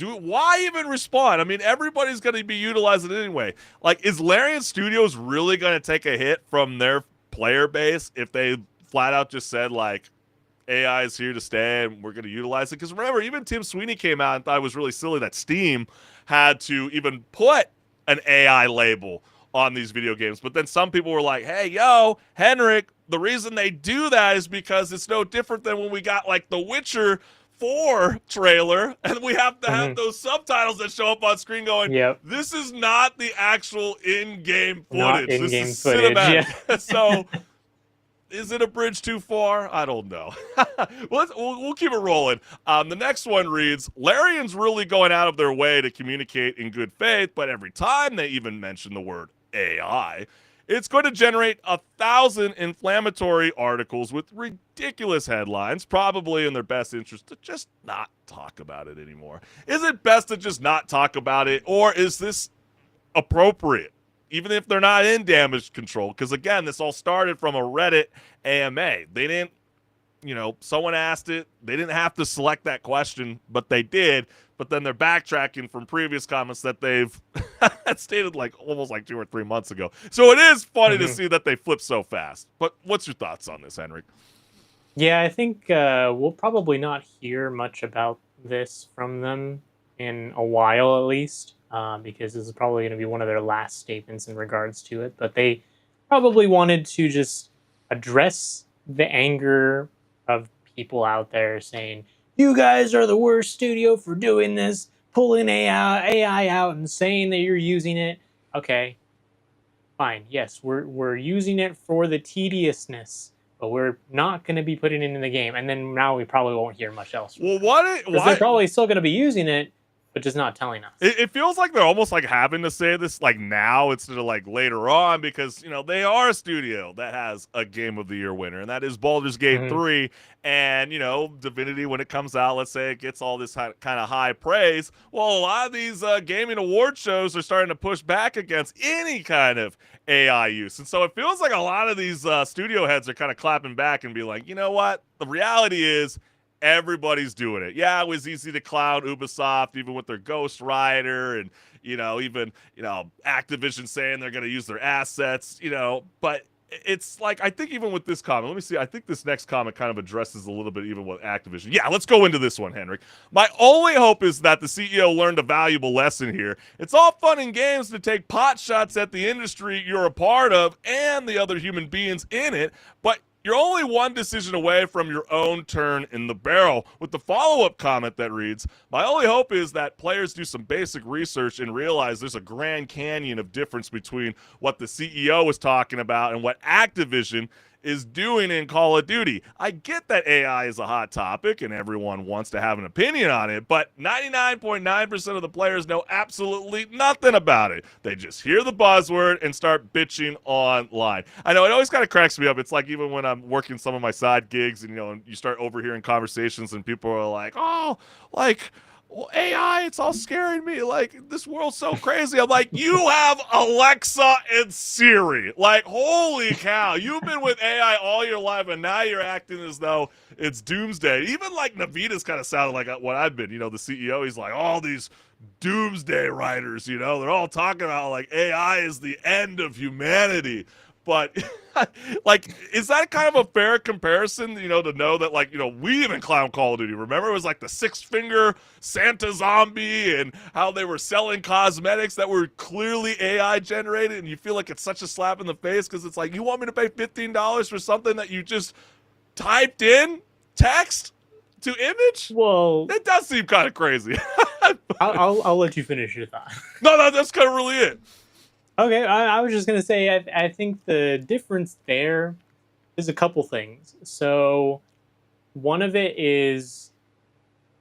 Why even respond? I mean, everybody's going to be utilizing it anyway. Like, is Larian Studios really going to take a hit from their player base if they flat out just said, like, AI is here to stay and we're going to utilize it? Because remember, even Tim Sweeney came out and thought it was really silly that Steam had to even put an AI label on these video games. But then some people were like, hey, yo, HenricK, the reason they do that is because it's no different than when we got, like, The Witcher 4 trailer, and we have to have those subtitles that show up on screen going, Yep. this is not the actual in-game footage. Not This in-game is footage, cinematic. yeah. So, is it a bridge too far? I don't know. We'll keep it rolling. The next one reads, Larian's really going out of their way to communicate in good faith, but every time they even mention the word AI, it's going to generate 1,000 inflammatory articles with ridiculous headlines, probably in their best interest to just not talk about it anymore. Is it best to just not talk about it, or is this appropriate even if they're not in damage control, because again, this all started from a Reddit AMA. They didn't, someone asked it. They didn't have to select that question, but they did. But then they're backtracking from previous comments that they've stated almost 2 or 3 months ago. So it is funny to see that they flip so fast. But what's your thoughts on this, HenricK? Yeah, I think we'll probably not hear much about this from them in a while, at least, because this is probably going to be one of their last statements in regards to it. But they probably wanted to just address the anger of people out there saying, you guys are the worst studio for doing this, pulling AI out and saying that you're using it. Okay, fine. Yes, we're using it for the tediousness, but we're not going to be putting it in the game. And then now we probably won't hear much else. Well, why? They're probably still going to be using it, but just not telling us. It feels like they're almost having to say this now instead of later on, because they are a studio that has a Game of the Year winner, and that is Baldur's Gate 3. And Divinity, when it comes out, let's say it gets all this kind of high praise. Well, a lot of these gaming award shows are starting to push back against any kind of AI use, and so it feels like a lot of these studio heads are kind of clapping back and be like, you know what? The reality is, everybody's doing it. Yeah, it was easy to clown Ubisoft, even with their Ghost Rider, and even Activision saying they're going to use their assets. But it's I think even with this comment, let me see. I think this next comment kind of addresses a little bit even with Activision. Yeah, let's go into this one, HenricK. My only hope is that the CEO learned a valuable lesson here. It's all fun and games to take pot shots at the industry you're a part of and the other human beings in it, but you're only one decision away from your own turn in the barrel. With the follow-up comment that reads, my only hope is that players do some basic research and realize there's a Grand Canyon of difference between what the CEO was talking about and what Activision is doing in Call of Duty. I get that AI is a hot topic and everyone wants to have an opinion on it, but 99.9% of the players know absolutely nothing about it. They just hear the buzzword and start bitching online. I know it always kind of cracks me up. It's even when I'm working some of my side gigs and, and you start overhearing conversations and people are like, oh, well, AI, it's all scaring me. This world's so crazy. I'm like, you have Alexa and Siri. Holy cow. You've been with AI all your life, and now you're acting as though it's doomsday. Even Navita's kind of sounded like what I've been. The CEO, he's like, all these doomsday writers, they're all talking about, AI is the end of humanity. But, is that kind of a fair comparison, to know that, we even clown Call of Duty. Remember, it was the six-finger Santa zombie and how they were selling cosmetics that were clearly AI-generated, and you feel like it's such a slap in the face because it's you want me to pay $15 for something that you just typed in text to image? Well, it does seem kind of crazy. I'll let you finish your thought. No, that's kind of really it. Okay, I was just going to say, I think the difference there is a couple things. So one of it is,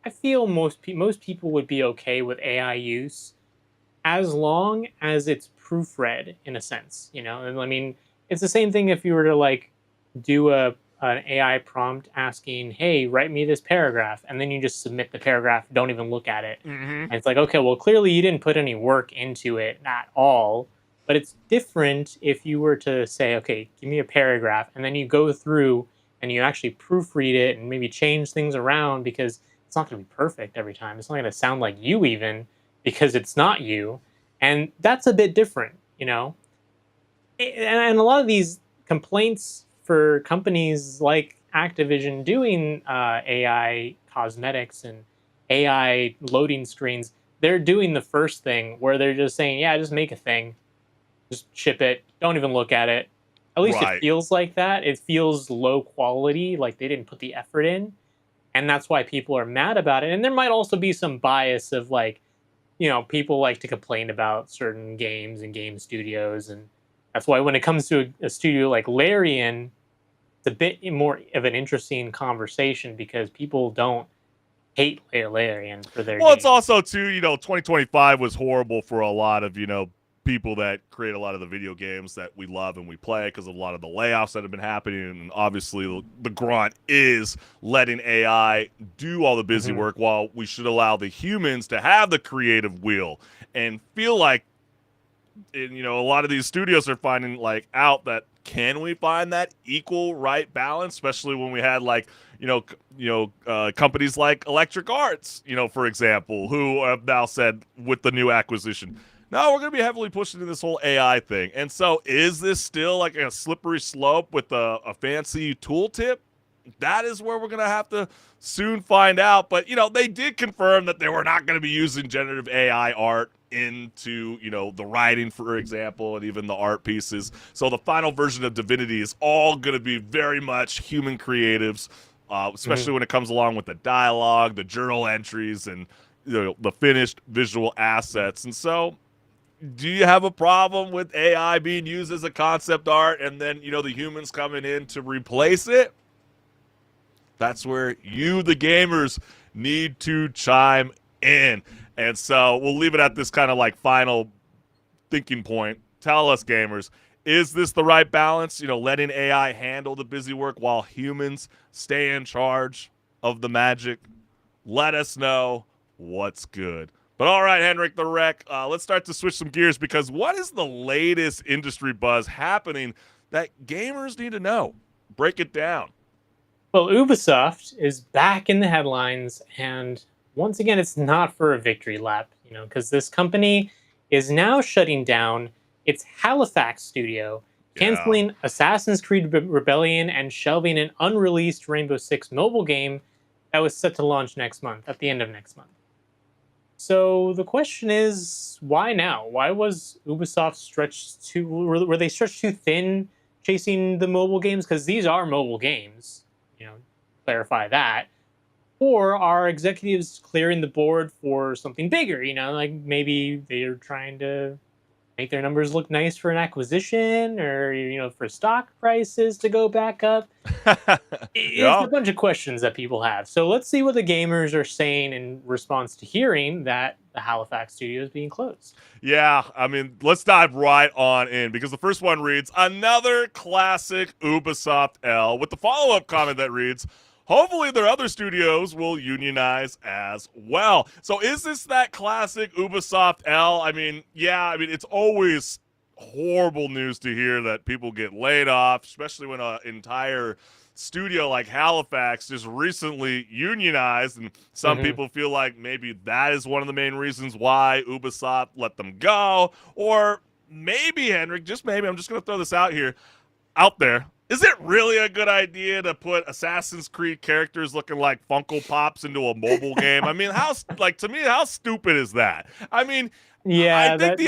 I feel most people would be okay with AI use as long as it's proofread, in a sense. I mean, it's the same thing if you were to do an AI prompt asking, hey, write me this paragraph, and then you just submit the paragraph, don't even look at it. And it's okay, well, clearly you didn't put any work into it at all. But it's different if you were to say, okay, give me a paragraph, and then you go through and you actually proofread it and maybe change things around, because it's not going to be perfect every time. It's not going to sound like you even, because it's not you. And that's a bit different, And a lot of these complaints for companies like Activision doing AI cosmetics and AI loading screens, they're doing the first thing where they're just saying, yeah, just make a thing. Just ship it. Don't even look at it. At least It feels like that. It feels low quality, like they didn't put the effort in. And that's why people are mad about it. And there might also be some bias of people like to complain about certain games and game studios. And that's why when it comes to a studio like Larian, it's a bit more of an interesting conversation, because people don't hate Larian for their games. It's also, too, 2025 was horrible for a lot of, people that create a lot of the video games that we love and we play, because of a lot of the layoffs that have been happening. And obviously the grunt is letting AI do all the busy work, while we should allow the humans to have the creative wheel and feel like and a lot of these studios are finding like out that can we find that equal right balance, especially when we had like companies like Electric Arts, for example, who have now said with the new acquisition, no, we're going to be heavily pushing into this whole AI thing. And so is this still like a slippery slope with a fancy tooltip? That is where we're going to have to soon find out. But, they did confirm that they were not going to be using generative AI art into, the writing, for example, and even the art pieces. So the final version of Divinity is all going to be very much human creatives, especially when it comes along with the dialogue, the journal entries, and the finished visual assets. And so do you have a problem with AI being used as a concept art and then, the humans coming in to replace it? That's where you, the gamers, need to chime in. And so we'll leave it at this kind of like final thinking point. Tell us, gamers, is this the right balance? Letting AI handle the busy work while humans stay in charge of the magic? Let us know what's good. But all right, HenricK the Wreck, let's start to switch some gears, because what is the latest industry buzz happening that gamers need to know? Break it down. Well, Ubisoft is back in the headlines, and once again, it's not for a victory lap, because this company is now shutting down its Halifax studio, canceling Assassin's Creed Rebellion, and shelving an unreleased Rainbow Six mobile game that was set to launch next month, at the end of next month. So the question is, why now? Why was Ubisoft were they stretched too thin chasing the mobile games? Because these are mobile games, clarify that. Or are executives clearing the board for something bigger? Like maybe they're trying to make their numbers look nice for an acquisition, or, for stock prices to go back up. It's a bunch of questions that people have. So let's see what the gamers are saying in response to hearing that the Halifax studio is being closed. Yeah, I mean, let's dive right on in, because the first one reads, another classic Ubisoft L, with the follow-up comment that reads, hopefully their other studios will unionize as well. So is this that classic Ubisoft L? It's always horrible news to hear that people get laid off, especially when an entire studio like Halifax just recently unionized, and some people feel like maybe that is one of the main reasons why Ubisoft let them go. Or maybe, HenricK, just maybe, I'm just going to throw this out there. Is it really a good idea to put Assassin's Creed characters looking like Funko Pops into a mobile game? How stupid is that? I think the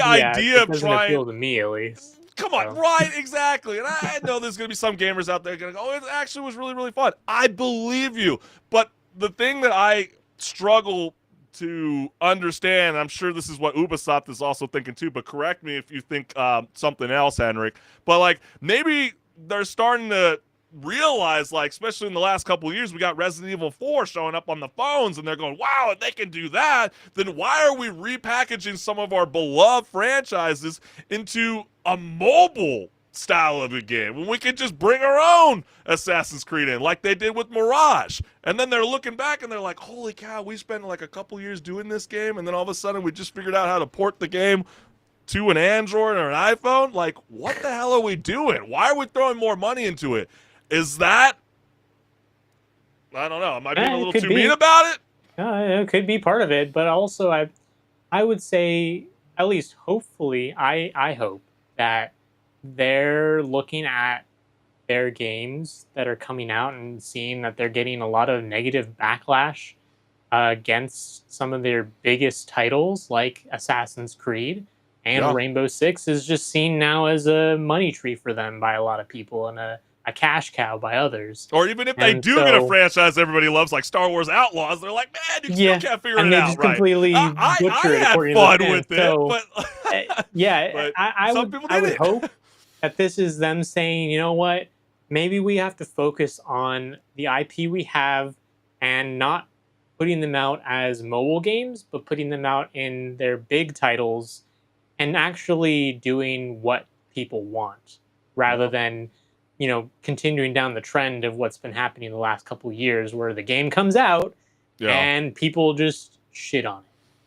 idea of doesn't appeal to me, at least. Come on, right, exactly. And I know there's going to be some gamers out there going to go, oh, it actually was really, really fun. I believe you. But the thing that I struggle to understand, I'm sure this is what Ubisoft is also thinking too, but correct me if you think something else, HenricK. But maybe they're starting to realize, especially in the last couple of years, we got Resident Evil 4 showing up on the phones, and they're going, wow, if they can do that, then why are we repackaging some of our beloved franchises into a mobile style of a game when we could just bring our own Assassin's Creed in, like they did with Mirage? And then they're looking back and they're like, holy cow, we spent a couple years doing this game, and then all of a sudden we just figured out how to port the game to an Android or an iPhone? What the hell are we doing? Why are we throwing more money into it? Is that, I don't know, am I being a little too mean about it? It could be part of it, but also I would say, at least hopefully, I hope that they're looking at their games that are coming out and seeing that they're getting a lot of negative backlash against some of their biggest titles, like Assassin's Creed, and Rainbow Six is just seen now as a money tree for them by a lot of people, and a cash cow by others. Or even if they do get a franchise everybody loves, like Star Wars Outlaws, they're like, man, you still can't figure it out, just completely butcher it according to the fans. I would hope that this is them saying, you know what, maybe we have to focus on the IP we have and not putting them out as mobile games, but putting them out in their big titles and actually doing what people want, rather than continuing down the trend of what's been happening the last couple of years, where the game comes out and people just shit on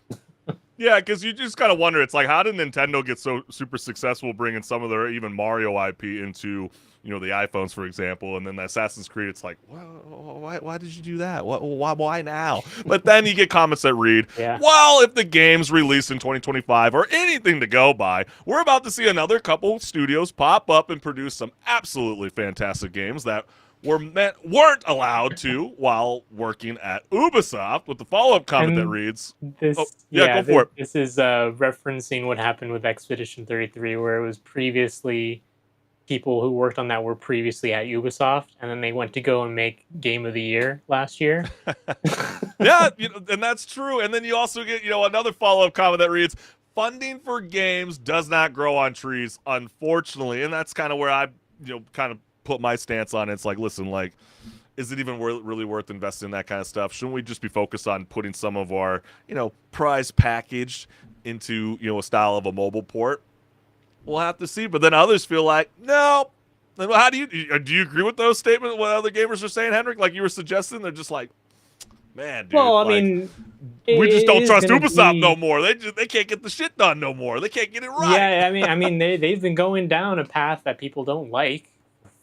it. Yeah, because you just kind of wonder. It's like, how did Nintendo get so super successful bringing some of their even Mario IP into, the iPhones, for example, and then the Assassin's Creed? It's like, well, why did you do that? Why now? But then you get comments that read, Yeah. well, if the game's released in 2025 or anything to go by, we're about to see another couple studios pop up and produce some absolutely fantastic games that weren't allowed to while working at Ubisoft. With the follow-up comment that And reads, This, oh, yeah, go yeah, for it. this is referencing what happened with Expedition 33, where it was previously people who worked on that were previously at Ubisoft, and then they went to go and make Game of the Year last year. Yeah, and that's true. And then you also get, another follow-up comment that reads, funding for games does not grow on trees, unfortunately. And that's kind of where I, kind of put my stance on it. It's like, listen, like, is it even really worth investing in that kind of stuff? Shouldn't we just be focused on putting some of our, prize package into, a style of a mobile port? We'll have to see. But then others feel like, no. And how do you agree with those statements? What other gamers are saying, HenricK? Like you were suggesting, they're just like, man, dude. Well, I like, mean, we just it don't is trust gonna Ubisoft be- no more. They can't get the shit done no more. They can't get it right. Yeah, I mean, they've been going down a path that people don't like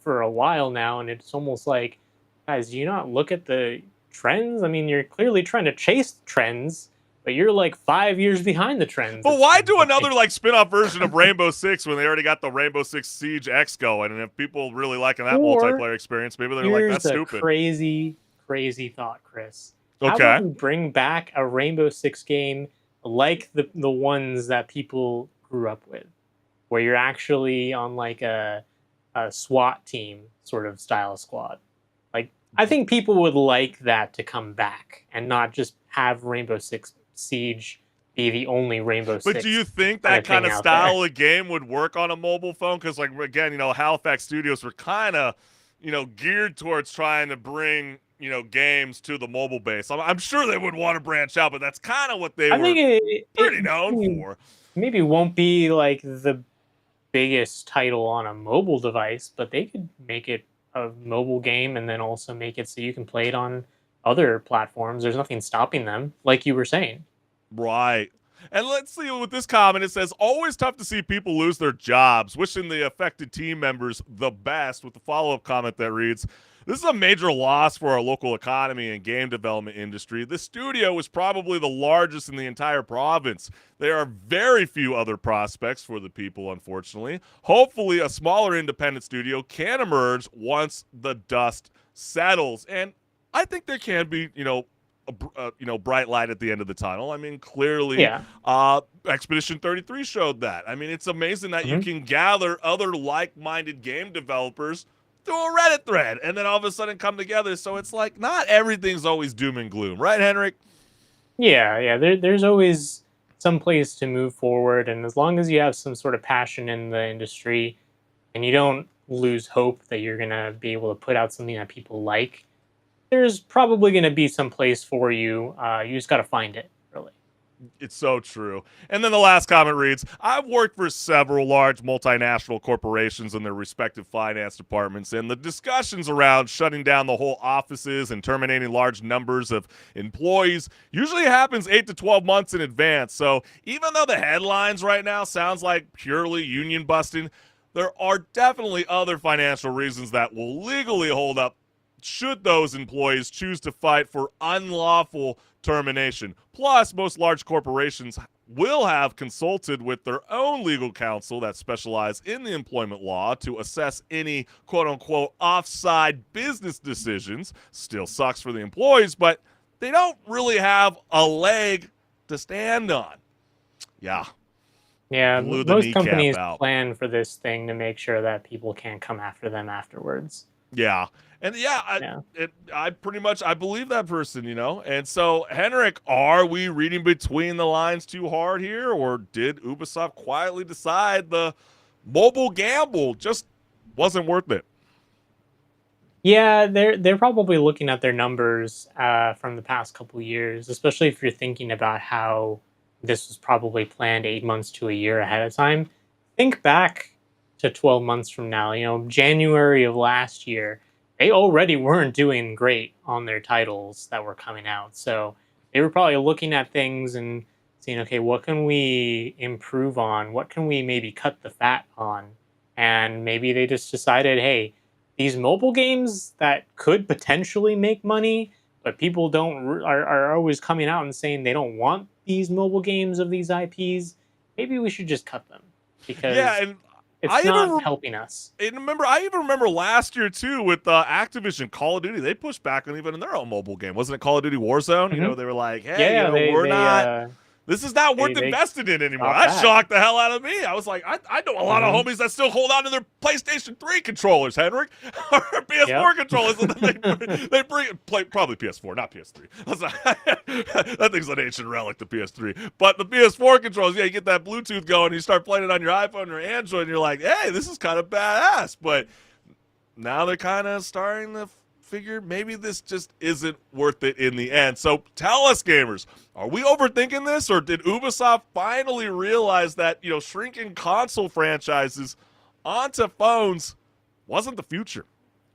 for a while now, and it's almost like, guys, do you not look at the trends? I mean, you're clearly trying to chase trends, but you're like 5 years behind the trends. But it why seems do like. another like spin-off version of Rainbow Six when they already got the Rainbow Six Siege X going? And if people really liking that Or multiplayer experience, maybe they're like, Here's that's a stupid. crazy thought, Chris. How Okay. about we bring back a Rainbow Six game like the ones that people grew up with, where you're actually on like a SWAT team sort of style squad? Like, I think people would like that to come back and not just have Rainbow Six Siege be the only Rainbow Six. But do you think kinda that kind thing of out style there. of game would work on a mobile phone? Because, like, again, Halifax Studios were kind of, geared towards trying to bring, games to the mobile base. I'm sure they would want to branch out, but that's kind of what they I were think pretty known for. maybe won't be like the biggest title on a mobile device, but they could make it a mobile game and then also make it so you can play it on other platforms. There's nothing stopping them, like you were saying. Right. And let's see with this comment. It says, always tough to see people lose their jobs. Wishing the affected team members the best. With the follow-up comment that reads, this is a major loss for our local economy and game development industry. This studio is probably the largest in the entire province. There are very few other prospects for the people, unfortunately. Hopefully, a smaller independent studio can emerge once the dust settles. And I think there can be, bright light at the end of the tunnel. I mean, clearly, Yeah. Expedition 33 showed that. I mean, it's amazing that you Mhm. can gather other like-minded game developers through a Reddit thread and then all of a sudden come together. So it's like not everything's always doom and gloom, right, HenricK? Yeah. There's always some place to move forward, and as long as you have some sort of passion in the industry, and you don't lose hope that you're gonna be able to put out something that people like, there's probably gonna be some place for you. You just gotta find it, really. It's so true. And then the last comment reads, I've worked for several large multinational corporations and their respective finance departments, and the discussions around shutting down the whole offices and terminating large numbers of employees usually happens 8 to 12 months in advance. So even though the headlines right now sounds like purely union busting, there are definitely other financial reasons that will legally hold up should those employees choose to fight for unlawful termination. Plus, most large corporations will have consulted with their own legal counsel that specialize in the employment law to assess any quote-unquote offside business decisions. Still sucks for the employees, but they don't really have a leg to stand on. Yeah. Yeah, Blew the most kneecap companies out. plan for this thing to make sure that people can't come after them afterwards. Yeah. And Yeah. I pretty much, I believe that person, And so, HenricK, are we reading between the lines too hard here? Or did Ubisoft quietly decide the mobile gamble just wasn't worth it? Yeah, they're probably looking at their numbers from the past couple years, especially if you're thinking about how this was probably planned 8 months to a year ahead of time. Think back to 12 months from now. January of last year, they already weren't doing great on their titles that were coming out. So they were probably looking at things and seeing, okay, what can we improve on? What can we maybe cut the fat on? And maybe they just decided, hey, these mobile games that could potentially make money, but people are always coming out and saying they don't want these mobile games of these IPs. Maybe we should just cut them Yeah, because and I it's even not helping us. I even remember last year too with Activision Call of Duty. They pushed back on even in their own mobile game. Wasn't it Call of Duty Warzone? You Hmm. know, they were like, "Hey, Yeah, we're not. This is not worth they investing in anymore." stopped That that. shocked the hell out of me. I was like, I know a lot of Mhm. homies that still hold on to their PlayStation 3 controllers, HenricK, or PS4 Yep. controllers, and then they play probably PS4, not PS3. That thing's an ancient relic, the PS3. But the PS4 controllers, yeah, you get that Bluetooth going, you start playing it on your iPhone or Android, and you're like, hey, this is kind of badass. But now they're kind of starting to figure maybe this just isn't worth it in the end. So tell us, gamers, are we overthinking this, or did Ubisoft finally realize that, shrinking console franchises onto phones wasn't the future?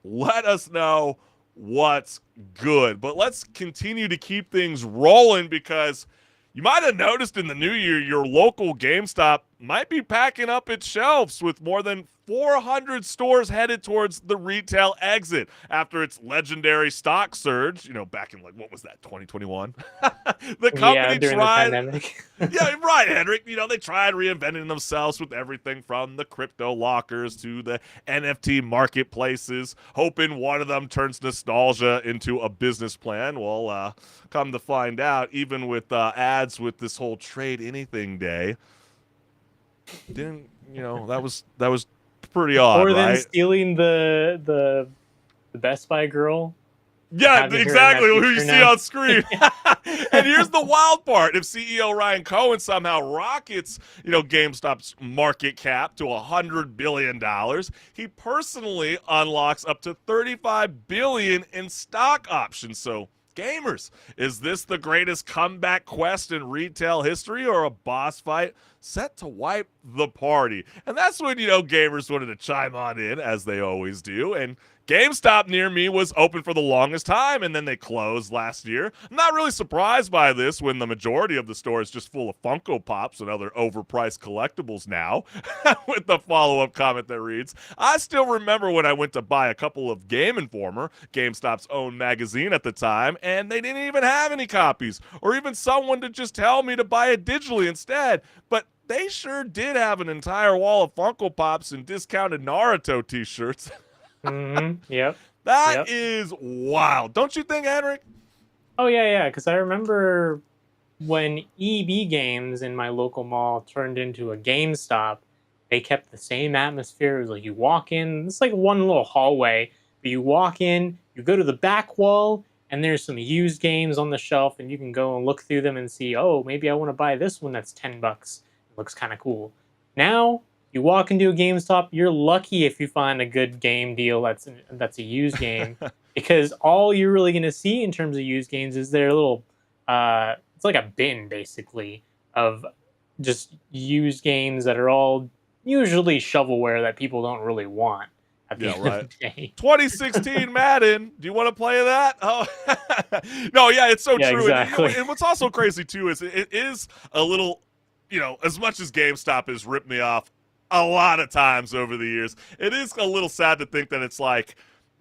Let us know what's good. But let's continue to keep things rolling, because you might have noticed in the new year your local GameStop might be packing up its shelves, with more than 400 stores headed towards the retail exit after its legendary stock surge, back in, what was that, 2021? The company Yeah, during tried. the pandemic. Yeah, right, HenricK. They tried reinventing themselves with everything from the crypto lockers to the NFT marketplaces, hoping one of them turns nostalgia into a business plan. Well, come to find out, even with ads with this whole Trade Anything Day, that was pretty odd, Or then right? stealing the Best Buy girl. Yeah, Having her in exactly. that Who you picture see now. on screen. And here's the wild part: if CEO Ryan Cohen somehow rockets, GameStop's market cap to $100 billion, he personally unlocks up to $35 billion in stock options. So, gamers, is this the greatest comeback quest in retail history, or a boss fight set to wipe the party? And that's when, gamers wanted to chime on in, as they always do. And GameStop near me was open for the longest time, and then they closed last year. I'm not really surprised by this when the majority of the store is just full of Funko Pops and other overpriced collectibles now. With the follow-up comment that reads, I still remember when I went to buy a couple of Game Informer, GameStop's own magazine at the time, and they didn't even have any copies, or even someone to just tell me to buy it digitally instead. But they sure did have an entire wall of Funko Pops and discounted Naruto t-shirts. Yep. That Yep. is wild. Don't you think, HenricK? Oh yeah. Because I remember when EB Games in my local mall turned into a GameStop. They kept the same atmosphere. It was like you walk in. It's like one little hallway, but you walk in, you go to the back wall, and there's some used games on the shelf, and you can go and look through them and see. Oh, maybe I want to buy this one that's $10. It looks kind of cool. Now you walk into a GameStop, you're lucky if you find a good game deal that's a used game, because all you're really going to see in terms of used games is their little, it's like a bin basically of just used games that are all usually shovelware that people don't really want at the end of the day. 2016 Madden. Do you want to play that? Oh, no, yeah, it's so Yeah, true. exactly. And what's also crazy too is it is a little, as much as GameStop has ripped me off a lot of times over the years, it is a little sad to think that it's like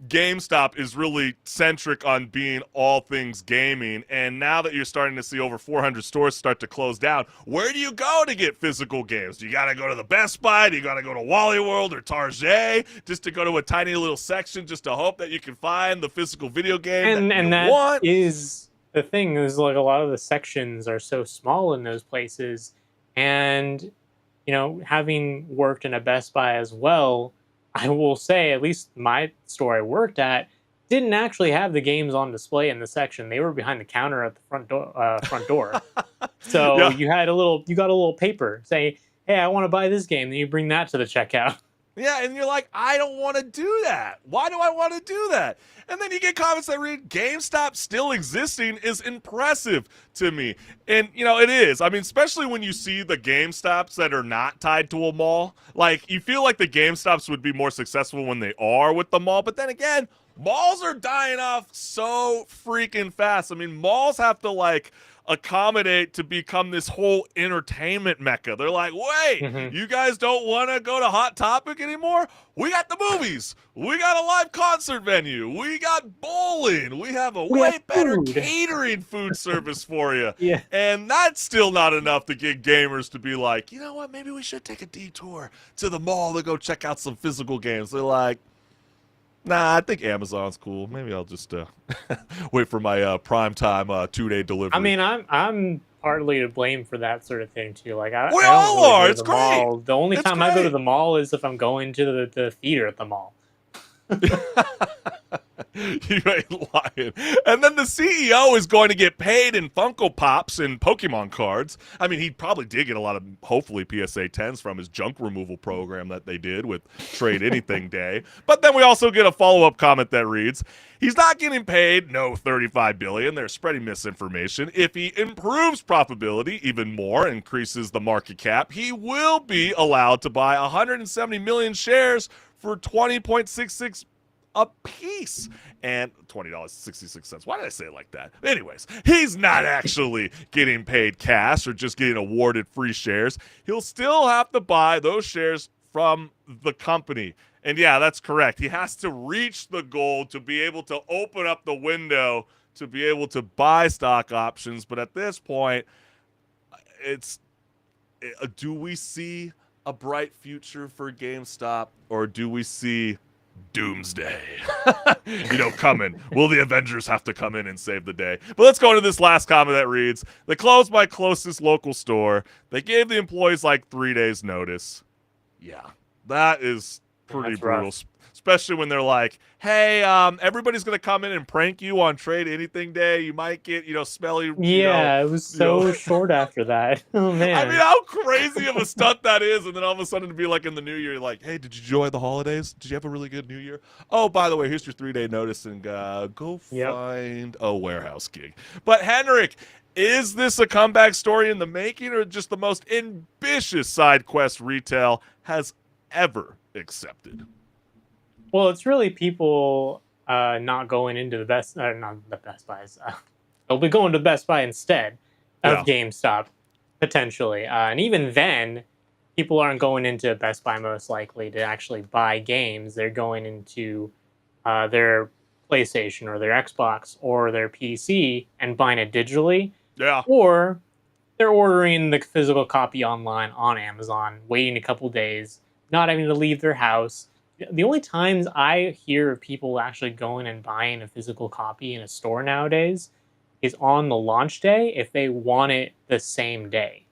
GameStop is really centric on being all things gaming, and now that you're starting to see over 400 stores start to close down, where do you go to get physical games? Do you got to go to the Best Buy? Do you got to go to Wally World or Target just to go to a tiny little section just to hope that you can find the physical video game that you And that want? is the thing, is like a lot of the sections are so small in those places, and having worked in a Best Buy as well, I will say, at least my store I worked at didn't actually have the games on display in the section. They were behind the counter at the front door. So Yeah. you got a little paper say, "Hey, I want to buy this game." Then you bring that to the checkout. Yeah, and you're like, I don't want to do that. Why do I want to do that? And then you get comments that read, GameStop still existing is impressive to me. And, it is. I mean, especially when you see the GameStops that are not tied to a mall. Like, you feel like the GameStops would be more successful when they are with the mall. But then again, Malls are dying off so freaking fast. I mean, malls have to like accommodate to become this whole entertainment mecca. They're like, wait, you guys don't want to go to Hot Topic anymore? We got the movies. We got a live concert venue. We got bowling. We have a way better catering food service for you. Yeah. And that's still not enough to get gamers to be like, you know what, maybe we should take a detour to the mall to go check out some physical games. They're like, nah, I think Amazon's cool. Maybe I'll just wait for my prime time 2-day delivery. I mean, I'm partly to blame for that sort of thing too. Like I We don't all really are. go to It's the great. mall. The only It's time I go to great. the mall is if I'm going to the theater at the mall. You ain't lying. And then the CEO is going to get paid in Funko Pops and Pokemon cards. I mean, he probably did get a lot of, hopefully, PSA 10s from his junk removal program that they did with Trade Anything Day. But then we also get a follow-up comment that reads, he's not getting paid, no $35 billion. They're spreading misinformation. If he improves profitability even more, increases the market cap, he will be allowed to buy 170 million shares for 20.66 a piece and $20.66. Why did I say it like that? Anyways, he's not actually getting paid cash or just getting awarded free shares. He'll still have to buy those shares from the company. And yeah, that's correct. He has to reach the goal to be able to open up the window to be able to buy stock options. But at this point, do we see a bright future for GameStop, or do we see doomsday coming? Will the Avengers have to come in and save the day? But let's go into this last comment that reads, they closed my closest local store. They gave the employees like 3 days notice. Yeah, that is pretty That's brutal. rough. Especially when they're like, hey, everybody's going to come in and prank you on Trade Anything Day. You might get, smelly. Yeah, it was so short after that. Oh man. I mean, how crazy of a stunt that is. And then all of a sudden to be like in the new year, like, hey, did you enjoy the holidays? Did you have a really good new year? Oh, by the way, here's your 3-day notice and go find a warehouse gig. But HenricK, is this a comeback story in the making, or just the most ambitious side quest retail has ever accepted? Well, it's really people not going into the Best Buys. They'll be going to Best Buy instead of GameStop, potentially. And even then, people aren't going into Best Buy most likely to actually buy games. They're going into their PlayStation or their Xbox or their PC and buying it digitally. Yeah. Or they're ordering the physical copy online on Amazon, waiting a couple days, not having to leave their house. The only times I hear of people actually going and buying a physical copy in a store nowadays is on the launch day if they want it the same day.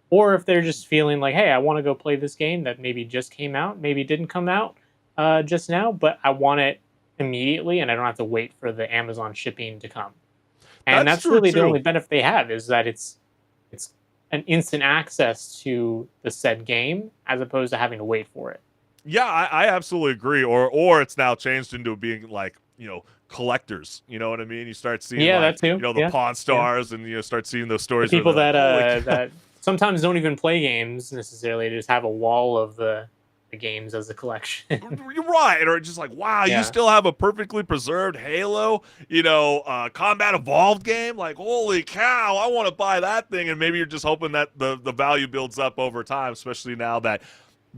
Or if they're just feeling like, hey, I want to go play this game that maybe just came out, maybe didn't come out just now, but I want it immediately and I don't have to wait for the Amazon shipping to come. And that's really the only benefit they have, is that it's an instant access to the said game as opposed to having to wait for it. Yeah, I absolutely agree. Or it's now changed into being like, collectors. You know what I mean? You start seeing that too. The Pawn Stars, and start seeing those stories. The people where that that sometimes don't even play games necessarily, they just have a wall of the games as a collection. You're right. Or just like, wow, you still have a perfectly preserved Halo, Combat Evolved game. Like, holy cow, I want to buy that thing. And maybe you're just hoping that the value builds up over time, especially now that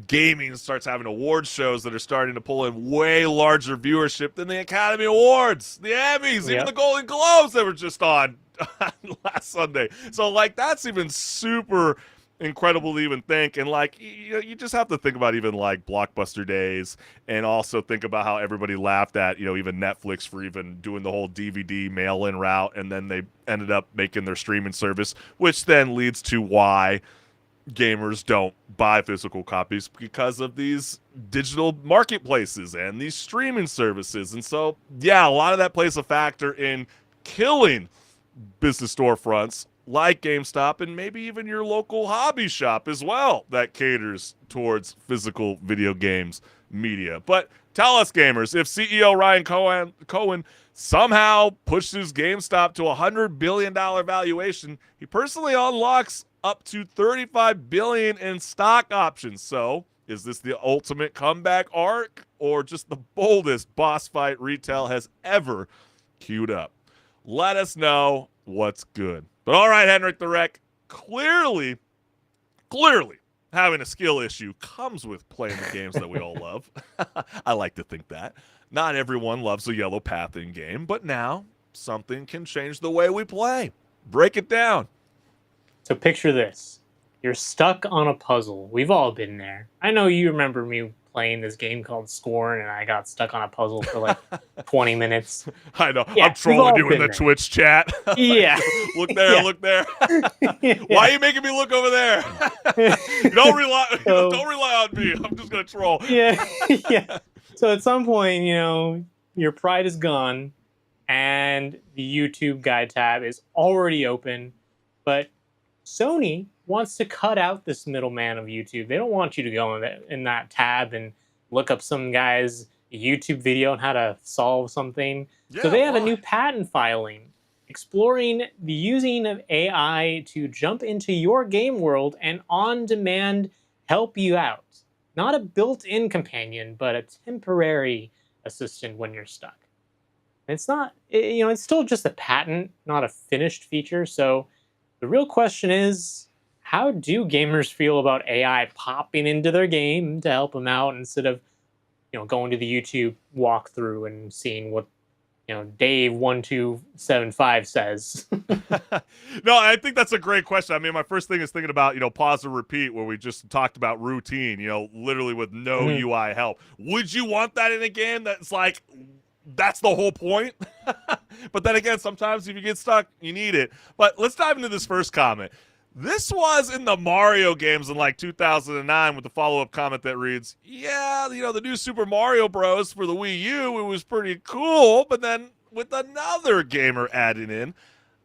gaming starts having award shows that are starting to pull in way larger viewership than the Academy Awards, the Emmys, even the Golden Globes that were just on last Sunday. So, that's even super incredible to even think. And, you just have to think about even, Blockbuster days, and also think about how everybody laughed at, even Netflix for even doing the whole DVD mail-in route, and then they ended up making their streaming service, which then leads to why gamers don't buy physical copies, because of these digital marketplaces and these streaming services. And so, a lot of that plays a factor in killing business storefronts like GameStop, and maybe even your local hobby shop as well that caters towards physical video games media. But tell us, gamers, if CEO Ryan Cohen somehow pushes GameStop to a $100 billion valuation, he personally unlocks up to $35 billion in stock options. So Is this the ultimate comeback arc or just the boldest boss fight retail has ever queued up? Let us know what's good. But all right, HenricK the Wreck, clearly, having a skill issue comes with playing the games that we all love. I like to think that. Not everyone loves a yellow path in game, but now something can change the way we play. Break it down. So picture this. You're stuck on a puzzle. We've all been there. I know you remember me playing this game called Scorn, and I got stuck on a puzzle for like 20 minutes. I know. Yeah, I'm trolling we've you all in the been there. Twitch chat. Yeah. Look there, Yeah. look there. Why are you making me look over there? don't rely on me. I'm just gonna troll. Yeah. Yeah. So at some point, your pride is gone, and the YouTube guide tab is already open, but Sony wants to cut out this middleman of YouTube. They don't want you to go in that tab and look up some guy's YouTube video on how to solve something. Yeah, So they have a why? new patent filing exploring the using of AI to jump into your game world and on demand help you out. Not a built-in companion, but a temporary assistant when you're stuck. It's not, it's still just a patent, not a finished feature. So the real question is, how do gamers feel about AI popping into their game to help them out instead of, going to the YouTube walkthrough and seeing what, Dave1275 says? No, I think that's a great question. I mean, my first thing is thinking about, pause and repeat, where we just talked about routine, literally with no UI help. Would you want that in a game that's like, that's the whole point? But then again, sometimes if you get stuck, you need it. But let's dive into this first comment. This was in the Mario games in like 2009 with the follow-up comment that reads, yeah, the new Super Mario Bros. For the Wii U, it was pretty cool, but then with another gamer adding in,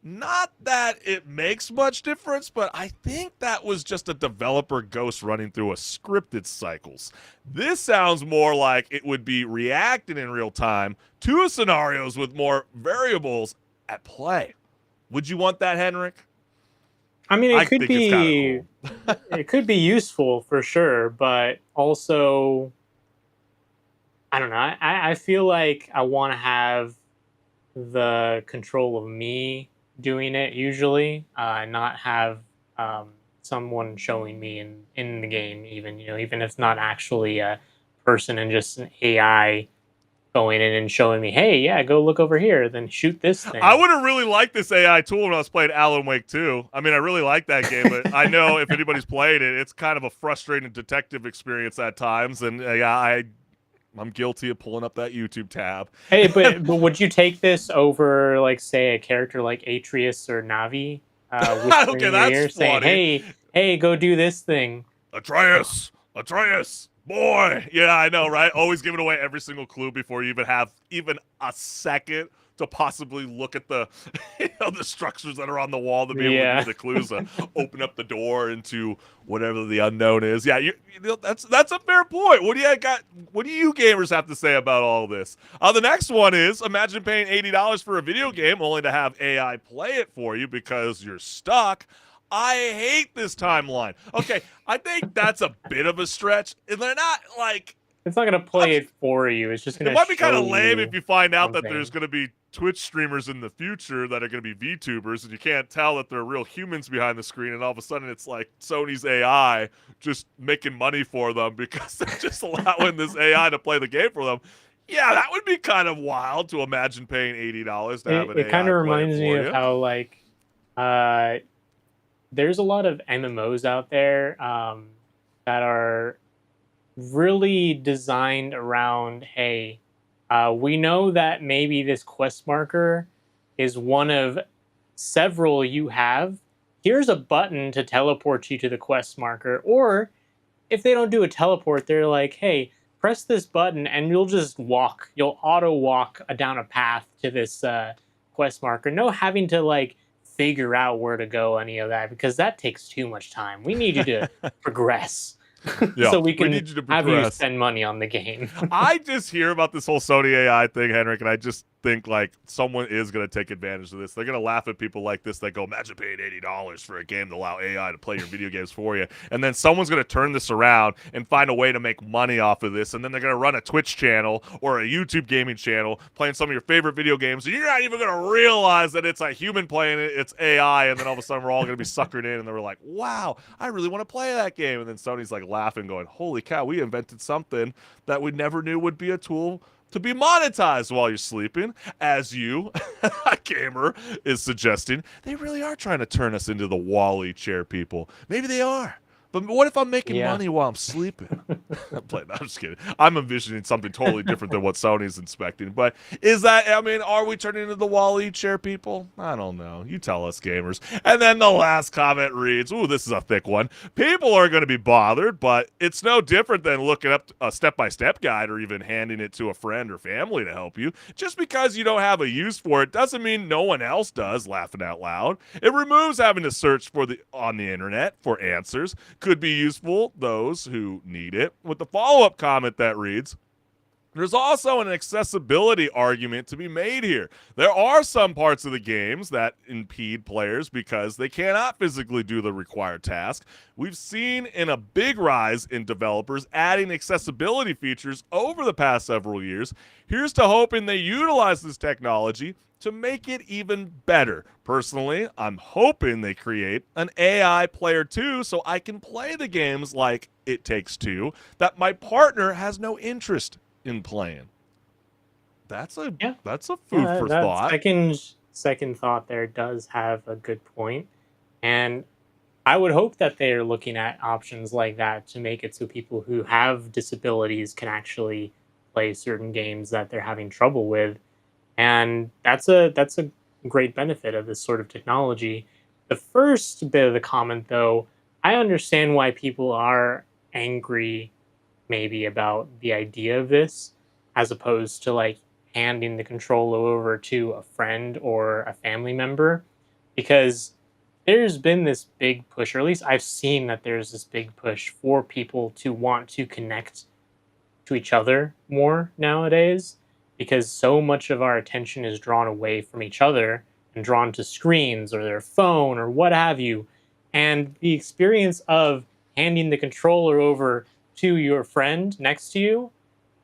not that it makes much difference, but I think that was just a developer ghost running through a scripted cycles. This sounds more like it would be reacting in real time to scenarios with more variables at play. Would you want that, HenricK? I mean, I it could think it's be kinda it could be useful for sure, but also I don't know. I feel like I want to have the control of me doing it usually, not have someone showing me in the game, even even if it's not actually a person and just an AI going in and showing me, hey, yeah, go look over here, then shoot this thing. I would have really liked this AI tool when I was playing Alan Wake 2. I mean, I really like that game, but I know if anybody's played it, it's kind of a frustrating detective experience at times. And I'm guilty of pulling up that YouTube tab. Hey, but would you take this over, like, say, a character like Atreus or Navi? Whispering Okay, in your that's ear, saying, funny. hey, go do this thing. Atreus, boy. Yeah, I know, right? Always giving away every single clue before you even have even a second to possibly look at the the structures that are on the wall to be able to Yeah. give the clues to open up the door into whatever the unknown is. Yeah, that's a fair point. What do you gamers have to say about all this? The next one is, imagine paying $80 for a video game only to have AI play it for you because you're stuck. I hate this timeline. Okay, I think that's a bit of a stretch. And they're not like, It's not going to play it for you. It's just going to it might be kind of show lame you if you find out that something. there's going to be Twitch streamers in the future that are going to be VTubers, and you can't tell that they're real humans behind the screen, and all of a sudden it's like Sony's AI just making money for them because they're just allowing this AI to play the game for them. Yeah, that would be kind of wild to imagine paying $80 to have an AI It kind of play reminds it me for of you. how, like, there's a lot of MMOs out there that are really designed around, hey, we know that maybe this quest marker is one of several you have. Here's a button to teleport you to the quest marker. Or if they don't do a teleport, they're like, hey, press this button and you'll just walk. You'll auto walk down a path to this quest marker. No having to, like, figure out where to go, any of that, because that takes too much time. We need you to progress. Yeah, So we can need you to have you progress. spend money on the game. I just hear about this whole Sony AI thing, HenricK, and I just think like someone is going to take advantage of this. They're going to laugh at people like this that go, imagine paying $80 for a game to allow AI to play your video games for you. And then someone's going to turn this around and find a way to make money off of this. And then they're going to run a Twitch channel or a YouTube gaming channel playing some of your favorite video games. And you're not even going to realize that it's a human playing it, it's AI. And then all of a sudden we're all going to be suckered in and they're like, wow, I really want to play that game. And then Sony's like laughing going, holy cow, we invented something that we never knew would be a tool to be monetized while you're sleeping, as you, a gamer, is suggesting. They really are trying to turn us into the Wall-E chair people. Maybe they are. But what if I'm making money while I'm sleeping? I'm just kidding. I'm envisioning something totally different than what Sony's inspecting. But is that, I mean, are we turning into the Wall-E chair people? I don't know. You tell us, gamers. And then the last comment reads, ooh, this is a thick one. People are going to be bothered, but it's no different than looking up a step-by-step guide or even handing it to a friend or family to help you. Just because you don't have a use for it doesn't mean no one else does, laughing out loud. It removes having to search on the internet for answers. Could be useful those who need it. With the follow-up comment that reads, there's also an accessibility argument to be made here. There are some parts of the games that impede players because they cannot physically do the required task. We've seen in a big rise in developers adding accessibility features over the past several years. Here's to hoping they utilize this technology to make it even better. Personally, I'm hoping they create an AI player too so I can play the games like It Takes Two that my partner has no interest in playing. That's a food for thought. Second thought there does have a good point. And I would hope that they're looking at options like that to make it so people who have disabilities can actually play certain games that they're having trouble with. And that's a great benefit of this sort of technology. The first bit of the comment, though, I understand why people are angry maybe about the idea of this, as opposed to like handing the controller over to a friend or a family member, because there's been this big push, or at least I've seen that there's this big push for people to want to connect to each other more nowadays, because so much of our attention is drawn away from each other and drawn to screens or their phone or what have you. And the experience of handing the controller over to your friend next to you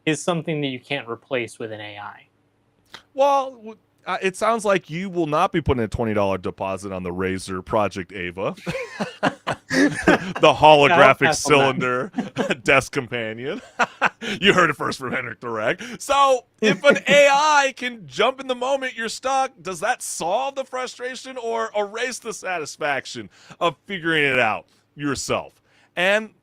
is something that you can't replace with an AI. Well, it sounds like you will not be putting a $20 deposit on the Razer Project Ava, the holographic cylinder desk companion. You heard it first from HenricK Direct. So if an AI can jump in the moment you're stuck, does that solve the frustration or erase the satisfaction of figuring it out yourself? And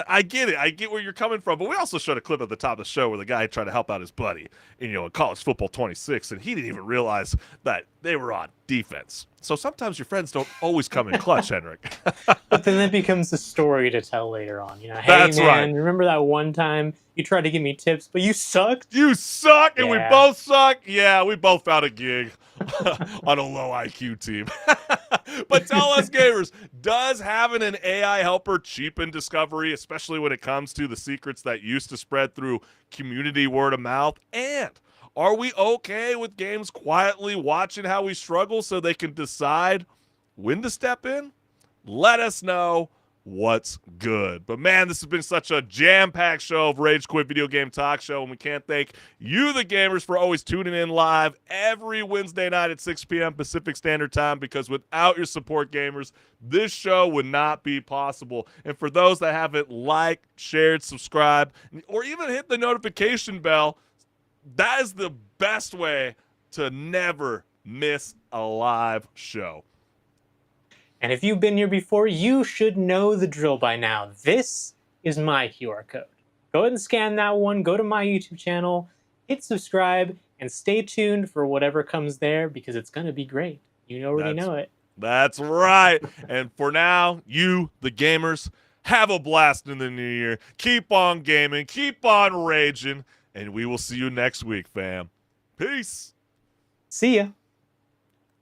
I get it. I get where you're coming from. But we also showed a clip at the top of the show where the guy tried to help out his buddy in college football 26, and he didn't even realize that they were on defense. So sometimes your friends don't always come in clutch, HenricK. But then it becomes a story to tell later on. Hey, That's man, right. Remember that one time you tried to give me tips, but you sucked? You suck, and we Yeah. both suck. Yeah, we both found a gig on a low IQ team. But tell us, gamers, does having an AI helper cheapen discovery, especially when it comes to the secrets that used to spread through community word of mouth? And are we okay with games quietly watching how we struggle so they can decide when to step in? Let us know what's good. But man, this has been such a jam-packed show of Rage Quit Video Game Talk Show, and we can't thank you, the gamers, for always tuning in live every Wednesday night at 6 p.m. Pacific Standard Time, because without your support, gamers, this show would not be possible. And for those that haven't liked, shared, subscribed, or even hit the notification bell, that is the best way to never miss a live show. And if you've been here before, you should know the drill by now. This is my QR code. Go ahead and scan that one, go to my YouTube channel, hit subscribe, and stay tuned for whatever comes there, because it's going to be great. You already know it. That's right. And for now, you, the gamers, have a blast in the new year. Keep on gaming, keep on raging, and we will see you next week, fam. Peace. See ya.